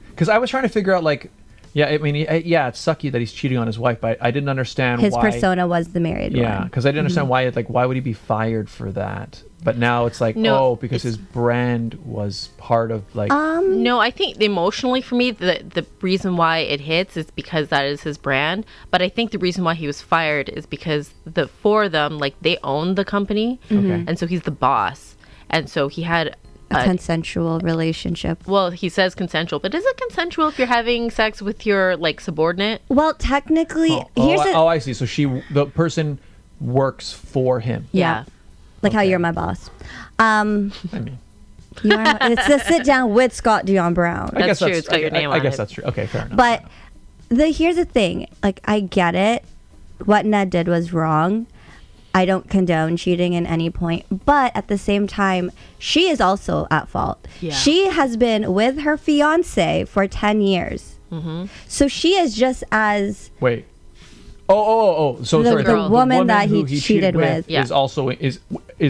because I was trying to figure out it's sucky that he's cheating on his wife, but I didn't understand His why. persona was the married one. Yeah, because I didn't understand why would he be fired for that? But now it's like, because his brand was part of like. No, I think emotionally for me, the reason why it hits is because that is his brand. But I think the reason why he was fired is because the four of them, like they own the company, and so he's the boss, and so he had A consensual relationship. Well, he says consensual, but is it consensual if you're having sex with your like subordinate? Well, technically, I see. So the person works for him. Yeah. Like how you're my boss. I mean, it's a sit down with Scott Dion Brown. I guess That's true. It's got your name on I guess it. that's true. Okay, fair enough. But here's the thing. Like, I get it. What Ned did was wrong. I don't condone cheating in any point. But at the same time, she is also at fault. Yeah. She has been with her fiance for 10 years. So she is just as... Wait. Oh. So The sorry. woman that who he cheated with. Yeah. is also is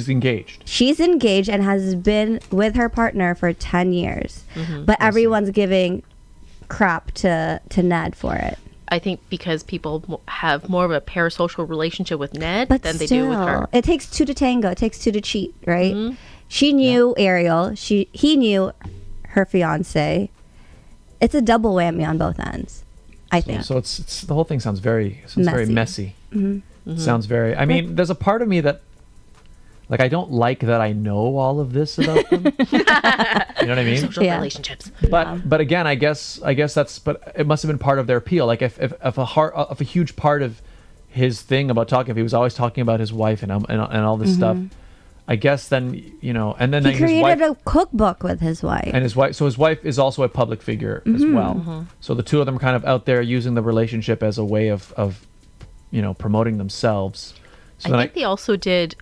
engaged. She's engaged and has been with her partner for 10 years. But everyone's giving crap to Ned for it. I think because people have more of a parasocial relationship with Ned But than they still, do with her. it takes two to tango. It takes two to cheat, right? She knew Ariel. He knew her fiance. It's a double whammy on both ends, I think. So it's the whole thing sounds very messy. Sounds very. I mean, there's a part of me that, like, I don't like that I know all of this about them. You know what I mean? Social Yeah. relationships. But again, I guess that's. But it must have been part of their appeal. Like if a huge part of his thing about talking, if he was always talking about his wife and all this stuff, I guess then, you know, and then He his created wife, a cookbook with his wife. and his wife is also a public figure as well. So the two of them are kind of out there using the relationship as a way of you know, promoting themselves. So I think they also did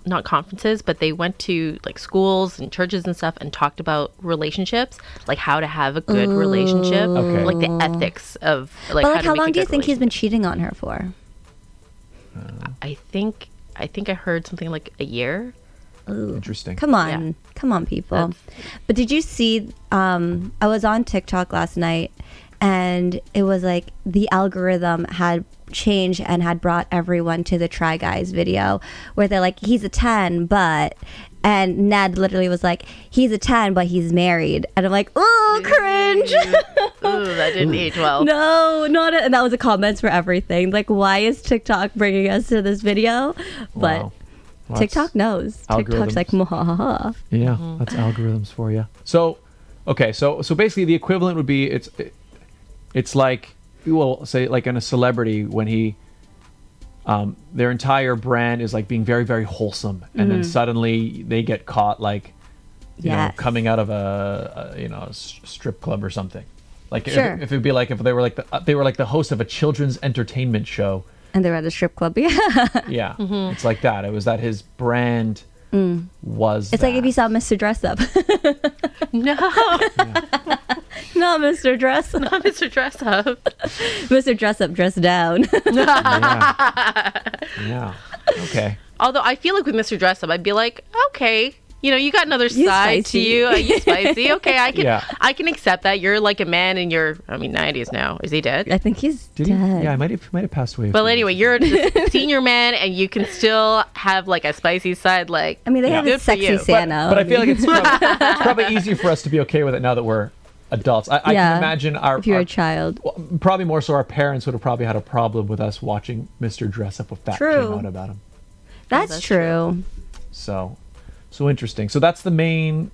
not conferences, but they went to like schools and churches and stuff and talked about relationships, like how to have a good relationship, Okay. like the ethics of like. but like, how to make long a do you good think he's been relationship. cheating on her for? I think I heard something like a year. interesting. Come on. Yeah. Come on, people. That's- But did you see, I was on TikTok last night, and it was like the algorithm had changed and had brought everyone to the Try Guys video where they're like, he's a 10, but... And Ned literally was like, he's a 10, but he's married. And I'm like, oh, cringe. Ooh, that didn't age well. No, not it. And that was the comments for everything. Like, why is TikTok bringing us to this video? But Wow. Well, TikTok knows. TikTok's like, algorithms. mwahaha. Yeah, that's algorithms for you. So, okay, so basically the equivalent would be it's like, well, say like in a celebrity when he their entire brand is like being very, very wholesome, and then suddenly they get caught like you know, Yes. coming out of a you know, a strip club or something. Like Sure. if it'd be like if they were like the host of a children's entertainment show. And they're at a strip club. Yeah. Yeah, it's like that. It was that his brand was. It's like if that. you saw Mr. Dress Up. No, Not Mr. Dress Up. not Mr. Dress Up. Mr. Dress Up, dress down. Yeah. Okay. Although I feel like with Mr. Dress Up, I'd be like, okay, you know, you got another You side spicy. to you. You spicy. Okay, I can Yeah. I can accept that. You're like a man and you're, I mean, 90s now. Is he dead? I think he's Did he? dead. Yeah, he might have passed away. a But few anyway, years you're a senior man and you can still have like a spicy side. Like, I mean, they have good a for sexy you. Santa. But I feel like it's probably easier for us to be okay with it now that we're adults. I Yeah, can imagine if you're a child. probably more so our parents would have probably had a problem with us watching Mr. Dress Up if that True. came out about him. That's, that's true. So interesting. So that's the main.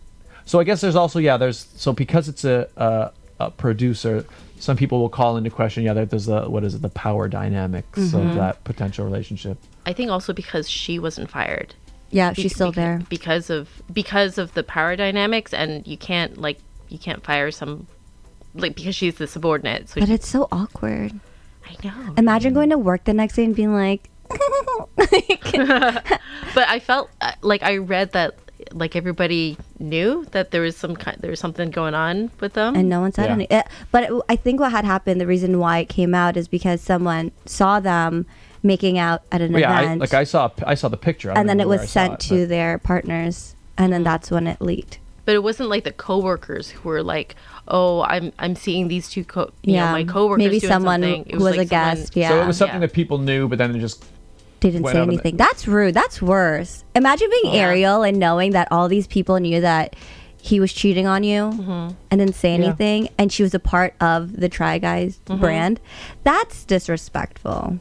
So I guess there's also so because it's a producer, some people will call into question there's the power dynamics of that potential relationship. I think also because she wasn't fired. Yeah, she's still there. Because of the power dynamics, and you can't fire some, like, because she's the subordinate. So But it's so awkward. I know. Imagine going to work the next day and being like, But I felt like I read that like everybody knew that there was something going on with them. and no one said Yeah. anything. I think what had happened, the reason why it came out is because someone saw them making out at an event. I saw the picture. I don't and then it remember where was I saw sent it, to but- their partners, and then that's when it leaked. But it wasn't like the coworkers who were like, "Oh, I'm seeing these two my coworkers maybe doing someone something." It who was like a guest. Yeah, So it was something Yeah. that people knew, but then they just they didn't went say out of it. anything. That's rude. That's worse. Imagine being Yeah. Ariel and knowing that all these people knew that he was cheating on you and didn't say Yeah. anything, and she was a part of the Try Guys brand. That's disrespectful.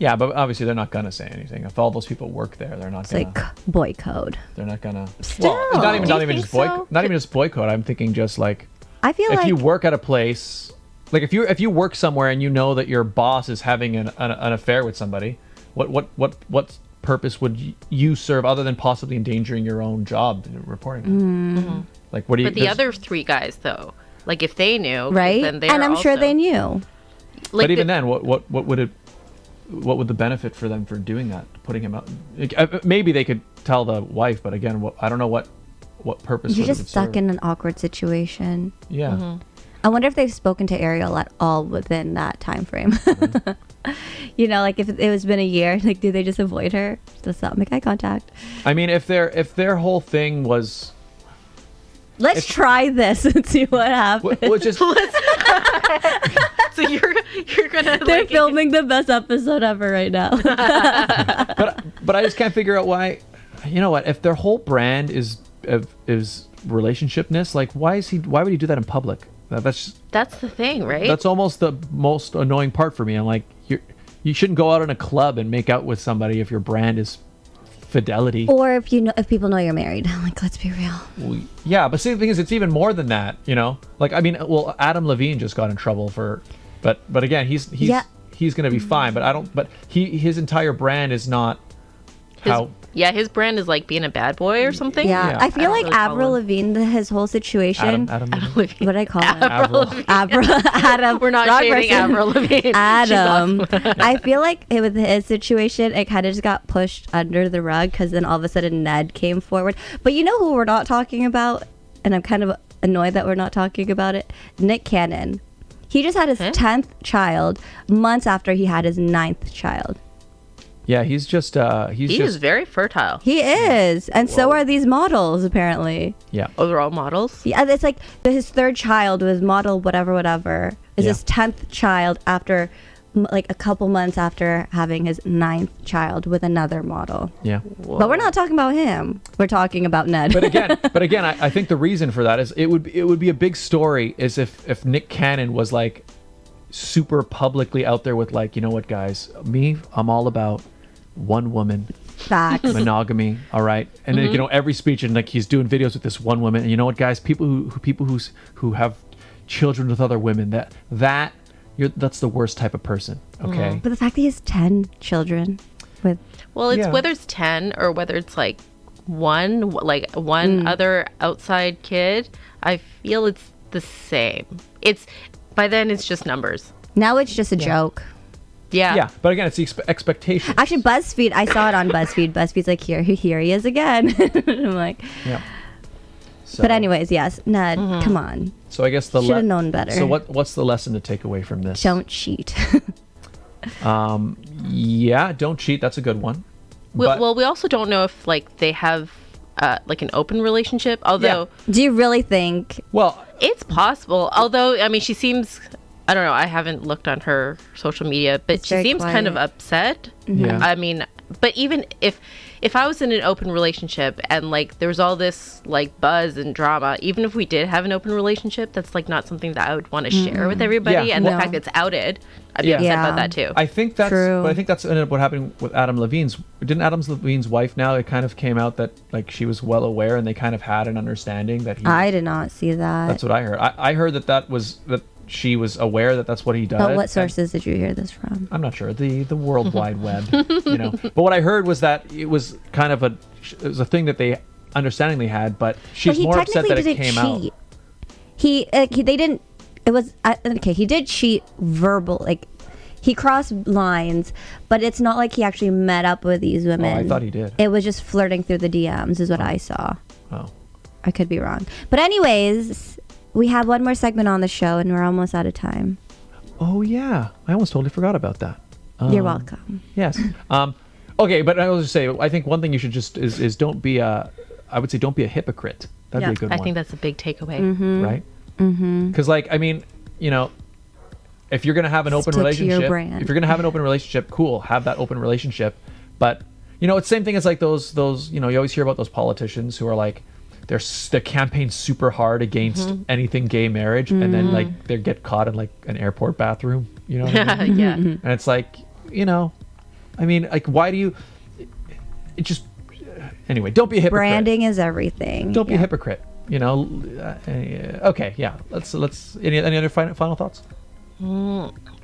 Yeah, but obviously they're not gonna say anything. If all those people work there, they're not It's gonna. like boy code. They're not gonna. Still. Well, not even Do you just think so? not even just boycott. I'm thinking just like I feel if like you work at a place, like if you work somewhere and you know that your boss is having an affair with somebody, what purpose would you serve other than possibly endangering your own job reporting that? Like what do you? But the other three guys, though, like if they knew, right, Then and I'm sure also- they knew. Like but even then, what would the benefit for them for doing that? Putting him out? Like, maybe they could tell the wife, but again, I don't know what purpose. You're would it just stuck serve. in an awkward situation. Yeah. I wonder if they've spoken to Ariel at all within that time frame. You know, like if it was been a year, like do they just avoid her? Just not make eye contact. I mean, if their whole thing was, Let's try this and see what happens. which is So you're gonna They're like, filming the best episode ever right now. but I just can't figure out why. You know what? If their whole brand is relationshipness, like why would he do that in public? That's That's the thing, right? that's almost the most annoying part for me. I'm like, you shouldn't go out in a club and make out with somebody if your brand is fidelity. Or if people know you're married. Like, let's be real. Yeah, but see, the thing is, it's even more than that. You know, like I mean, well, Adam Levine just got in trouble for, but again, he's he's going to be fine. But I don't. But his entire brand is not how. Yeah, his brand is like being a bad boy or something. Yeah, Yeah. I feel like really follow Avril him. Lavigne, his whole situation. Adam What did I call him? Avril. Adam. We're not wrong shading person. Avril Lavigne. Adam. I feel like with his situation, it kind of just got pushed under the rug because then all of a sudden Ned came forward. But you know who we're not talking about? And I'm kind of annoyed that we're not talking about it. Nick Cannon. He just had his 10th child months after he had his 9th child. Yeah, he's just He is very fertile. He is. And so are these models, apparently. yeah. Oh, they're all models? Yeah, it's like his 3rd child was model whatever. Is Yeah. his 10th child after like a couple months after having his 9th child with another model. Yeah. But we're not talking about him. We're talking about Ned. But again, I think the reason for that is it would be a big story is if Nick Cannon was like super publicly out there with like, you know what, guys, I'm all about one woman, Facts. monogamy, all right, and then, you know, every speech and like he's doing videos with this one woman, and you know what, guys, people who have children with other women, that's the worst type of person, okay? But the fact that he has 10 children with Well, it's Yeah. whether it's 10 or whether it's like one other outside kid, I feel it's the same. By then it's just numbers. now it's just a joke. Yeah. But again, it's the expectation. Actually, BuzzFeed, I saw it on BuzzFeed. BuzzFeed's like, here he is again. I'm like, Yeah. So, but anyways, yes, Ned, come on. so I guess the Should've known better. So what's the lesson to take away from this? Don't cheat. Yeah, don't cheat. That's a good one. But- Well, we also don't know if like they have like an open relationship, although Do you really think? Well, it's possible. Although, I mean, she seems, I don't know, I haven't looked on her social media, but It's she very seems kind of quiet. upset. Yeah. I mean, but even if I was in an open relationship and like there was all this like buzz and drama, even if we did have an open relationship, that's like not something that I would want to share with everybody. Yeah. And No. the fact that it's outed, I'd be Yeah. upset Yeah. about that too. I think that's True. but I think that's ended up what happened with Adam Levine's. Didn't Adam Levine's wife now? It kind of came out that like she was well aware and they kind of had an understanding that he. I did not see that. That's what I heard. I heard that she was aware that that's what he does. But what and- sources did you hear this from? I'm not sure. The World Wide Web, you know. But what I heard was that it was kind of it was a thing that they understandingly had, but she's But he more upset technically that it didn't came cheat. out. They didn't. It was okay. He did cheat verbal, like he crossed lines, but it's not like he actually met up with these women. I thought he did. It was just flirting through the DMs, is what I saw. Oh. I could be wrong, but anyways, we have one more segment on the show, and we're almost out of time. Oh yeah, I almost totally forgot about that. You're welcome. Yes. Okay, but I will just say, I think one thing you should just is don't be a. I would say don't be a hypocrite. That'd be a good I one. think that's a big takeaway. right. Because like I mean, you know, if you're gonna have an open Stick to your relationship, brand. if you're gonna have an open relationship, cool, have that open relationship. But you know, it's the same thing as like those you know, you always hear about those politicians who are like they campaign super hard against anything gay marriage, and then like they get caught in like an airport bathroom. You know what I mean? Yeah. And it's like, you know, I mean, like, why do you? It just anyway. Don't be a hypocrite. Branding is everything. Don't be a Yeah. hypocrite. You know. Okay. Yeah. Let's. Any other final thoughts?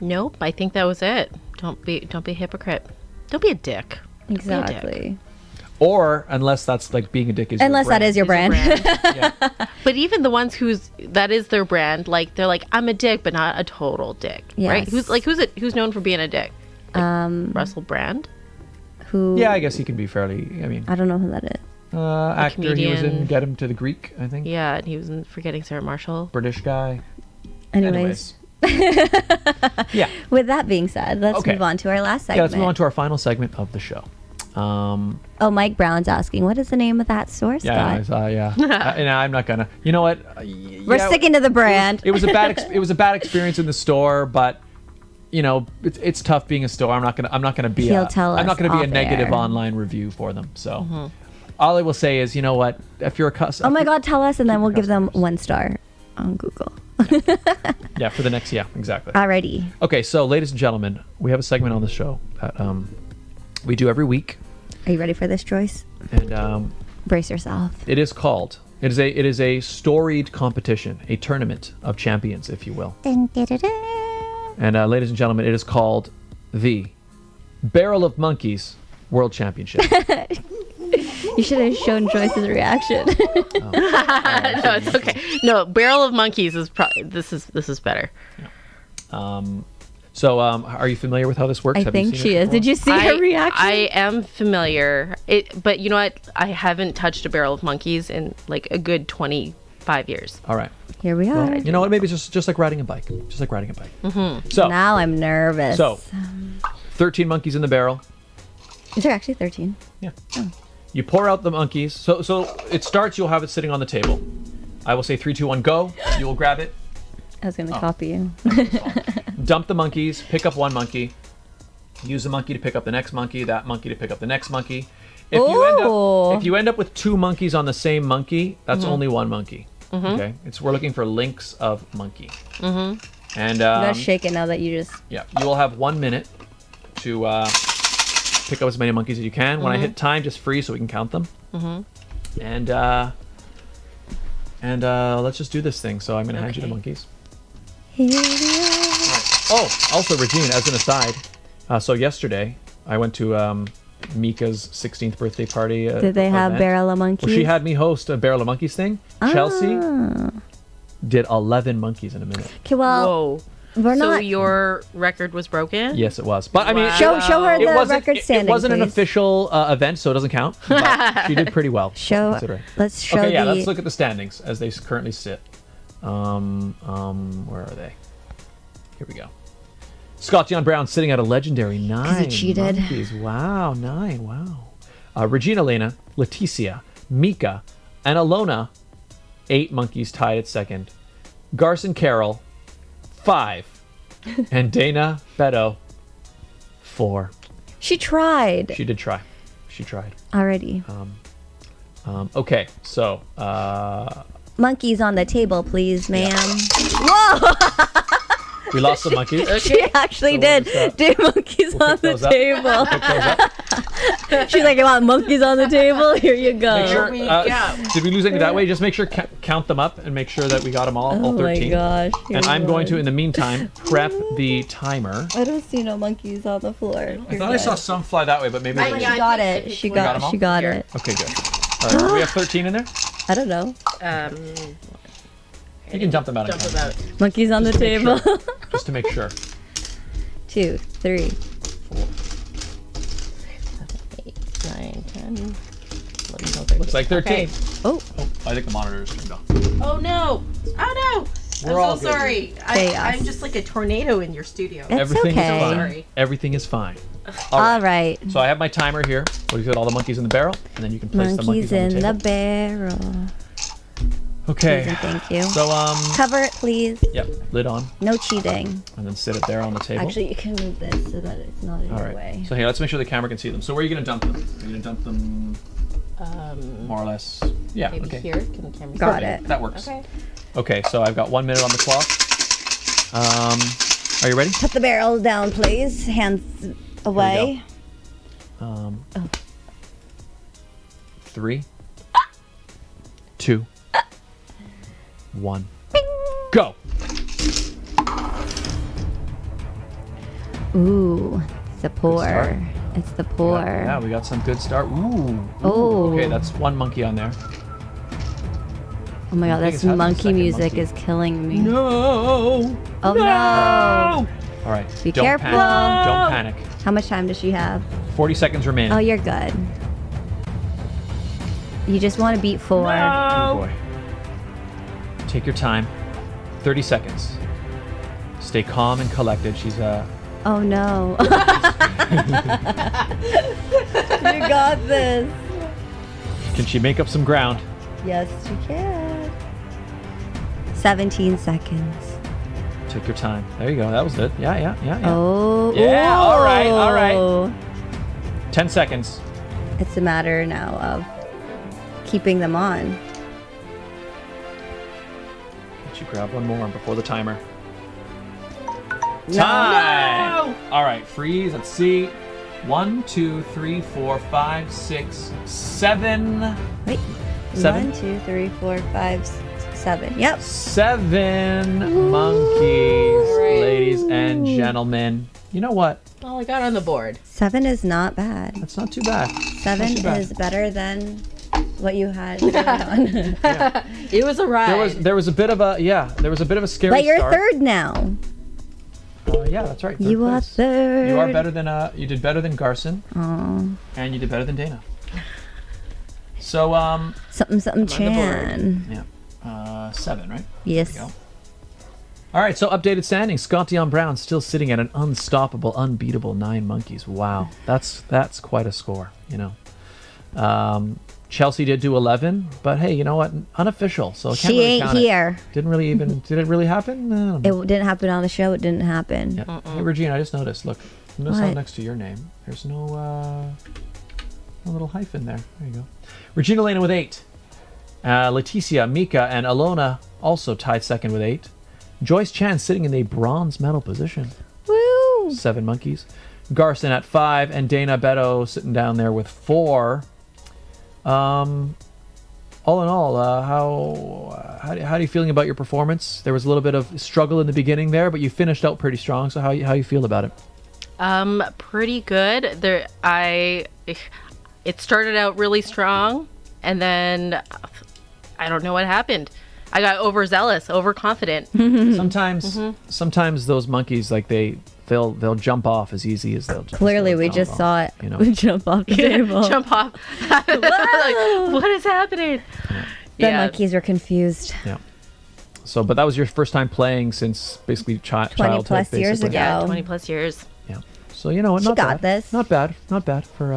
Nope. I think that was it. Don't be a hypocrite. Don't be a dick. Don't be a dick. Exactly. Or unless that's like being a dick is. Unless that is your brand. Yeah. But even the ones that is their brand, like they're like, I'm a dick, but not a total dick, right? Yes. Who's known for being a dick? Like Russell Brand. Who? Yeah. I guess he can be fairly. I mean, I don't know who that is. actor. He was in comedian. Get Him to the Greek. I think. Yeah, and he was in Forgetting Sarah Marshall. British guy. Anyways. Yeah. With that being said, let's Okay. move on to our last Yeah. segment. Let's move on to our final segment of the show. Oh, Mike Brown's asking, what is the name of that store, Yeah. Scott? Yeah. And I'm not gonna. You know what? We're sticking to the brand. It was a bad. It was a bad experience in the store, but you know, it's tough being a store. I'm not gonna be. He'll tell I'm not us gonna be a off negative air. online review for them. So, all I will say is, you know what? If you're a customer. Oh my God, tell us, and then we'll give them customers. 1 star on Google. Yeah, for the next. Yeah, exactly. Alrighty. Okay, so ladies and gentlemen, we have a segment on the show that we do every week, Are you ready for this, Joyce? and Brace yourself. it is called. It is a storied competition, a tournament of champions, if you will. And ladies and gentlemen, it is called the Barrel of Monkeys World Championship. You should have shown Joyce's reaction. No, it's okay. No, Barrel of Monkeys is probably this is better. So, are you familiar with how this works? I think she is. Did you see her reaction? I am familiar. But you know what? I haven't touched a Barrel of Monkeys in like a good 25 years. All right. Here we are. You know what? Maybe it's just like riding a bike. Just like riding a bike. Mm-hmm. So now I'm nervous. So, 13 monkeys in the barrel. Is there actually 13? Yeah. Oh. You pour out the monkeys. So it starts. You'll have it sitting on the table. I will say 3, 2, 1, go. You will grab it. I was going to copy you. Dump the monkeys. Pick up one monkey. Use the monkey to pick up the next monkey. That monkey to pick up the next monkey. If you end up with 2 monkeys on the same monkey, that's only 1 monkey. Okay. We're looking for links of monkey. And you gotta shake it now that you just. Yeah. You will have 1 minute to pick up as many monkeys as you can. When I hit time, just freeze so we can count them. And let's just do this thing. So I'm gonna hand you the monkeys. Here we are. Right. Oh, also Regine, as an aside. So yesterday I went to Mika's 16th birthday party. Did they have Barrel of Monkeys? Well, she had me host a Barrel of Monkeys thing. Chelsea did 11 monkeys in a minute. Okay, well, we're so not. your record was broken? Yes, it was. But I mean, show her the record standing. It wasn't please. an official event, so it doesn't count. But she did pretty well. Let's show. Okay, yeah, let's look at the standings as they currently sit. Where are they? Here we go. Scott Dion Brown sitting at a legendary 9. He cheated. Monkeys. Wow, 9. Wow. Regine, Alaina, Leticia, Mika, and Alaina, 8 monkeys tied at second. Garson Carroll, 5. And Dana Beto, 4. She tried. She did try. She tried. Already. Okay, so monkeys on the table, please, ma'am. Whoa! we lost the monkeys. She actually did. Do monkeys on the table. She's like, I want monkeys on the table. Here you go. Make sure, did we lose any that way? Just make sure count them up and make sure that we got them all 13. Oh my gosh. And I'm going to, in the meantime, prep the timer. I don't see no monkeys on the floor. I thought I saw some fly that way, but maybe she got it. She got it. Okay, good. All right, do we have 13 in there? I don't know. You can dump them out. Monkeys on the table. Just to make sure. 2, 3, 4, 7, 8, 9, 10, 11, 12, 13. Looks like 13. Okay. Oh, I think the monitor is turned off. Oh no! Oh no! I'm so sorry. I'm just like a tornado in your studio. Everything okay. is fine. Sorry. Everything is fine. All right. So I have my timer here. What do you got? All the monkeys in the barrel, and then you can place the monkeys on the table. Monkeys in the barrel. Okay. Please and thank you. So cover it, please. Yep. Lid on. No cheating. And then sit it there on the table. Actually, you can move this so that it's not in your way. So here, let's make sure the camera can see them. So where are you going to dump them? Are you going to dump them more or less? Yeah. Maybe okay. here. Can the camera got see it. That works. Okay. Okay. So I've got 1 minute on the clock. Are you ready? Put the barrels down, please. Hands away. 3, 2, 1. Go. Ooh, it's the pour. It's the pour. Yeah, we got some good start. Ooh. Oh. Okay, that's 1 monkey on there. Oh my god, this monkey music is killing me. No. Oh no. All right. Be careful. Don't panic. How much time does she have? 40 seconds remaining. Oh, you're good. You just want to beat 4. Oh boy. Take your time. 30 seconds. Stay calm and collected. She's Oh no. You got this. Can she make up some ground? Yes, she can. 17 seconds. Take your time. There you go. That was it. Yeah. Oh. Yeah, all right. Ooh. 10 seconds. It's a matter now of keeping them on. Let you grab one more before the timer. No. Time! No! All right, freeze. Let's see. 1, 2, 3, 4, 5, 6, 7. Wait. 7? 1, 2, 3, 4, 5, 6, 7. Yep. 7 monkeys, ladies and gentlemen. You know what? Oh, I got on the board. 7 is not bad. That's not too bad. 7 Not too bad. is better than what you had going on. It was a ride. There was a bit of a scary But you're start. third now. Yeah, that's right. Third You are place. third. You are better than you did better than Garson. Aw. And you did better than Dana. So Something Chan. yeah. 7, right? Yes. There we go. All right, so updated standings. Scott Dion Brown still sitting at an unstoppable, unbeatable 9 monkeys. Wow, that's quite a score, you know. Chelsea did do 11, but hey, you know what? Unofficial, so I can't She really ain't count here. It. Didn't really even. Did it really happen? I don't know. It didn't happen on the show. It didn't happen. Yeah. Hey, Regine, I just noticed. Look, notice how What? next to your name, there's no little hyphen there. There you go. Regine Alaina with 8. Leticia, Mika, and Alona also tied second with 8. Joyce Chan sitting in a bronze medal position. Woo! 7 monkeys. Garson at 5, and Dana Beto sitting down there with 4. All in all, how are you feeling about your performance? There was a little bit of struggle in the beginning there, but you finished out pretty strong. So how you feel about it? Pretty good. It started out really strong, and then I don't know what happened. I got overzealous, overconfident. Sometimes those monkeys, like they'll jump off as easy as they'll just Clearly, we jump just off, saw it. you know. Jump off the table. Jump off. Like, what is happening? The monkeys were confused. Yeah. So, but that was your first time playing since basically 20 childhood, plus years basically. ago. Yeah, 20 plus years. Yeah. So you know what? She Not got bad. this. Not bad for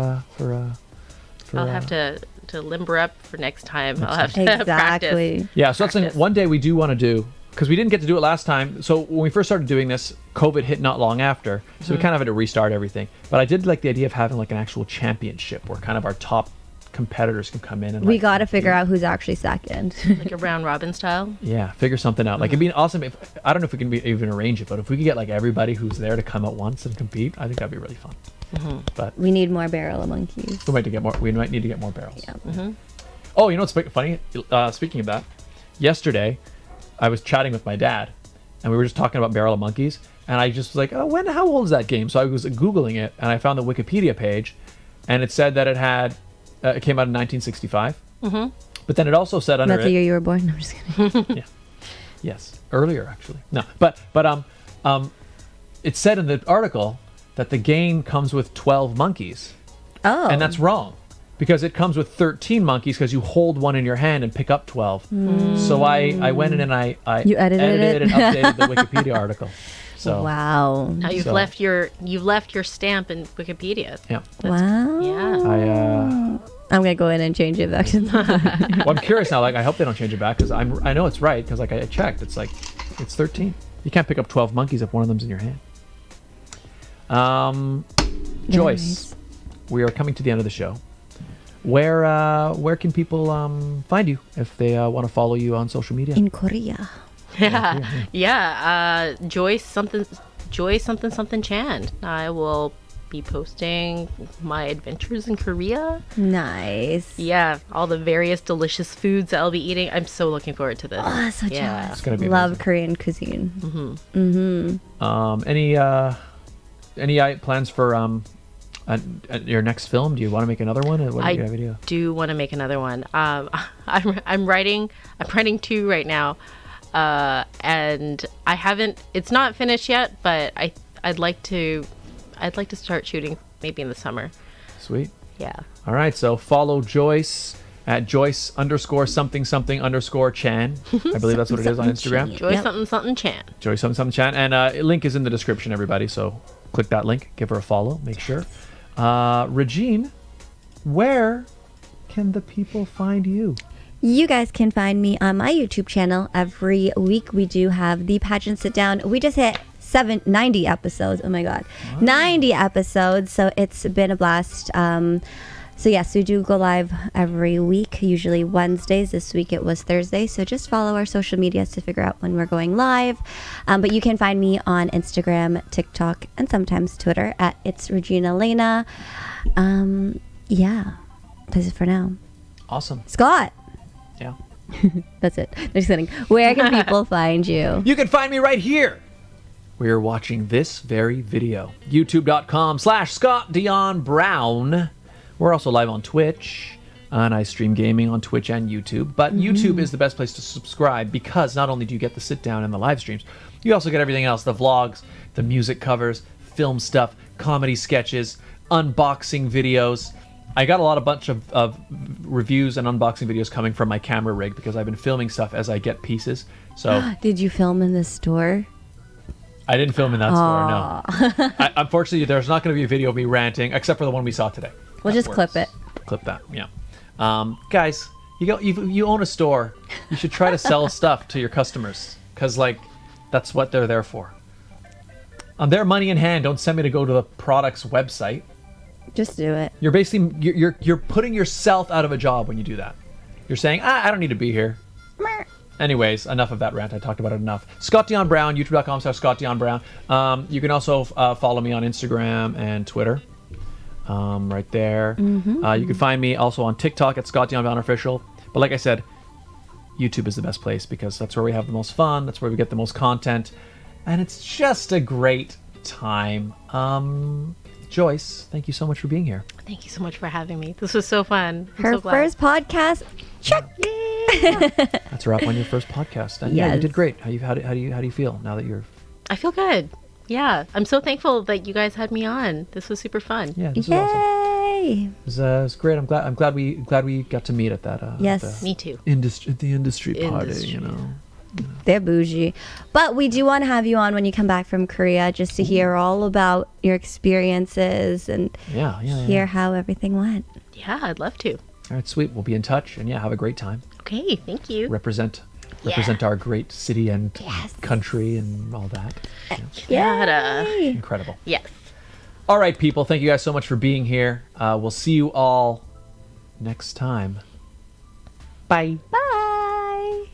I'll have to limber up for next time. I'll have to practice. Exactly. Yeah, so that's Practice. something one day we do want to do, because we didn't get to do it last time. So when we first started doing this, COVID hit not long after, so we kind of had to restart everything. But I did like the idea of having like an actual championship where kind of our top competitors can come in and We like, got to figure out who's actually second. Like a round robin style. yeah, figure something out. Like it'd be awesome if, I don't know if we can even arrange it, but if we could get like everybody who's there to come at once and compete, I think that'd be really fun. But We need more barrel of monkeys. we might need to get more barrels. Yeah. Oh, you know what's funny? Speaking of that, yesterday I was chatting with my dad, and we were just talking about Barrel of Monkeys, and I just was like, "Oh, how old is that game?" So I was Googling it, and I found the Wikipedia page, and it said that it came out in 1965. But then it also said under That's the it, year you were born. No, I'm just kidding. yes, earlier actually. No, but it said in the article that the game comes with 12 monkeys. Oh. And that's wrong, because it comes with 13 monkeys because you hold one in your hand and pick up 12. So I went in and I You edited it? and updated the Wikipedia article. So Wow. Now you've So- left your stamp in Wikipedia. yeah, Wow. Yeah. I'm going to go in and change it back to well, I'm curious now. Like, I hope they don't change it back, because I know it's right, because like I checked, it's 13. You can't pick up 12 monkeys if one of them's in your hand. Joyce, nice. we are coming to the end of the show. Where can people find you if they want to follow you on social media? in Korea. Yeah. Joyce something Chan. I will be posting my adventures in Korea. Nice. Yeah, all the various delicious foods I'll be eating. I'm so looking forward to this. Oh, so Yeah. jealous. It's gonna be Love amazing. Korean cuisine. Any plans for your next film? Do you want to make another one? Or what do you have to do? Do want to make another one. I'm writing 2 right now, and I haven't. It's not finished yet, but I'd like to start shooting maybe in the summer. Sweet. Yeah. All right, so follow Joyce at Joyce_something_Chan. I believe that's what it is on Instagram. Chan. Joyce Yep. something Chan. Joyce something Chan, and link is in the description, everybody. So click that link, give her a follow, make sure. Regine, where can the people find you? You guys can find me on my YouTube channel. Every week we do have the pageant sit down. We just hit 90 episodes. Oh my God. 90 episodes. So it's been a blast. So yes, we do go live every week, usually Wednesdays. This week it was Thursday. So just follow our social medias to figure out when we're going live. But you can find me on Instagram, TikTok, and sometimes Twitter at It's Regina Alaina. Yeah, that's it for now. Awesome. Scott. Yeah. That's it. Just kidding. Where can people find you? You can find me right here we're watching this very video. YouTube.com/Scott Dion Brown. We're also live on Twitch, and I stream gaming on Twitch and YouTube. But YouTube is the best place to subscribe because not only do you get the sit down and the live streams, you also get everything else: the vlogs, the music covers, film stuff, comedy sketches, unboxing videos. I got a bunch of reviews and unboxing videos coming from my camera rig because I've been filming stuff as I get pieces. So Did you film in the store? I didn't film in that store, no. Unfortunately, there's not going to be a video of me ranting, except for the one we saw today. We'll just clip it. Clip that, yeah. Guys, you own a store. You should try to sell stuff to your customers because, like, that's what they're there for. On their money in hand, don't send me to go to the product's website. Just do it. You're basically you're putting yourself out of a job when you do that. You're saying, I don't need to be here. Anyways, enough of that rant. I talked about it enough. Scott Dion Brown, youtube.com/Scott Dion Brown. You can also follow me on Instagram and Twitter. Right there. You can find me also on TikTok at Scott Dion Brown Official. But like I said, YouTube is the best place because that's where we have the most fun. That's where we get the most content. And it's just a great time. Joyce, thank you so much for being here. Thank you so much for having me. This was so fun. I'm Her so glad. first podcast. Check. That's a wrap on your first podcast. And yeah, you did great. How do you feel now that you're... I feel good. Yeah, I'm so thankful that you guys had me on. This was super fun. Yeah, this was awesome. It was great. I'm glad we got to meet at that. Yes, me too. The industry party, you know. They're bougie. But we do want to have you on when you come back from Korea just to hear all about your experiences and hear how everything went. Yeah, I'd love to. All right, sweet. We'll be in touch and have a great time. Okay, thank you. Represent our great city and country and all that. Yeah. Incredible. Yes. All right, people. Thank you guys so much for being here. We'll see you all next time. Bye. Bye.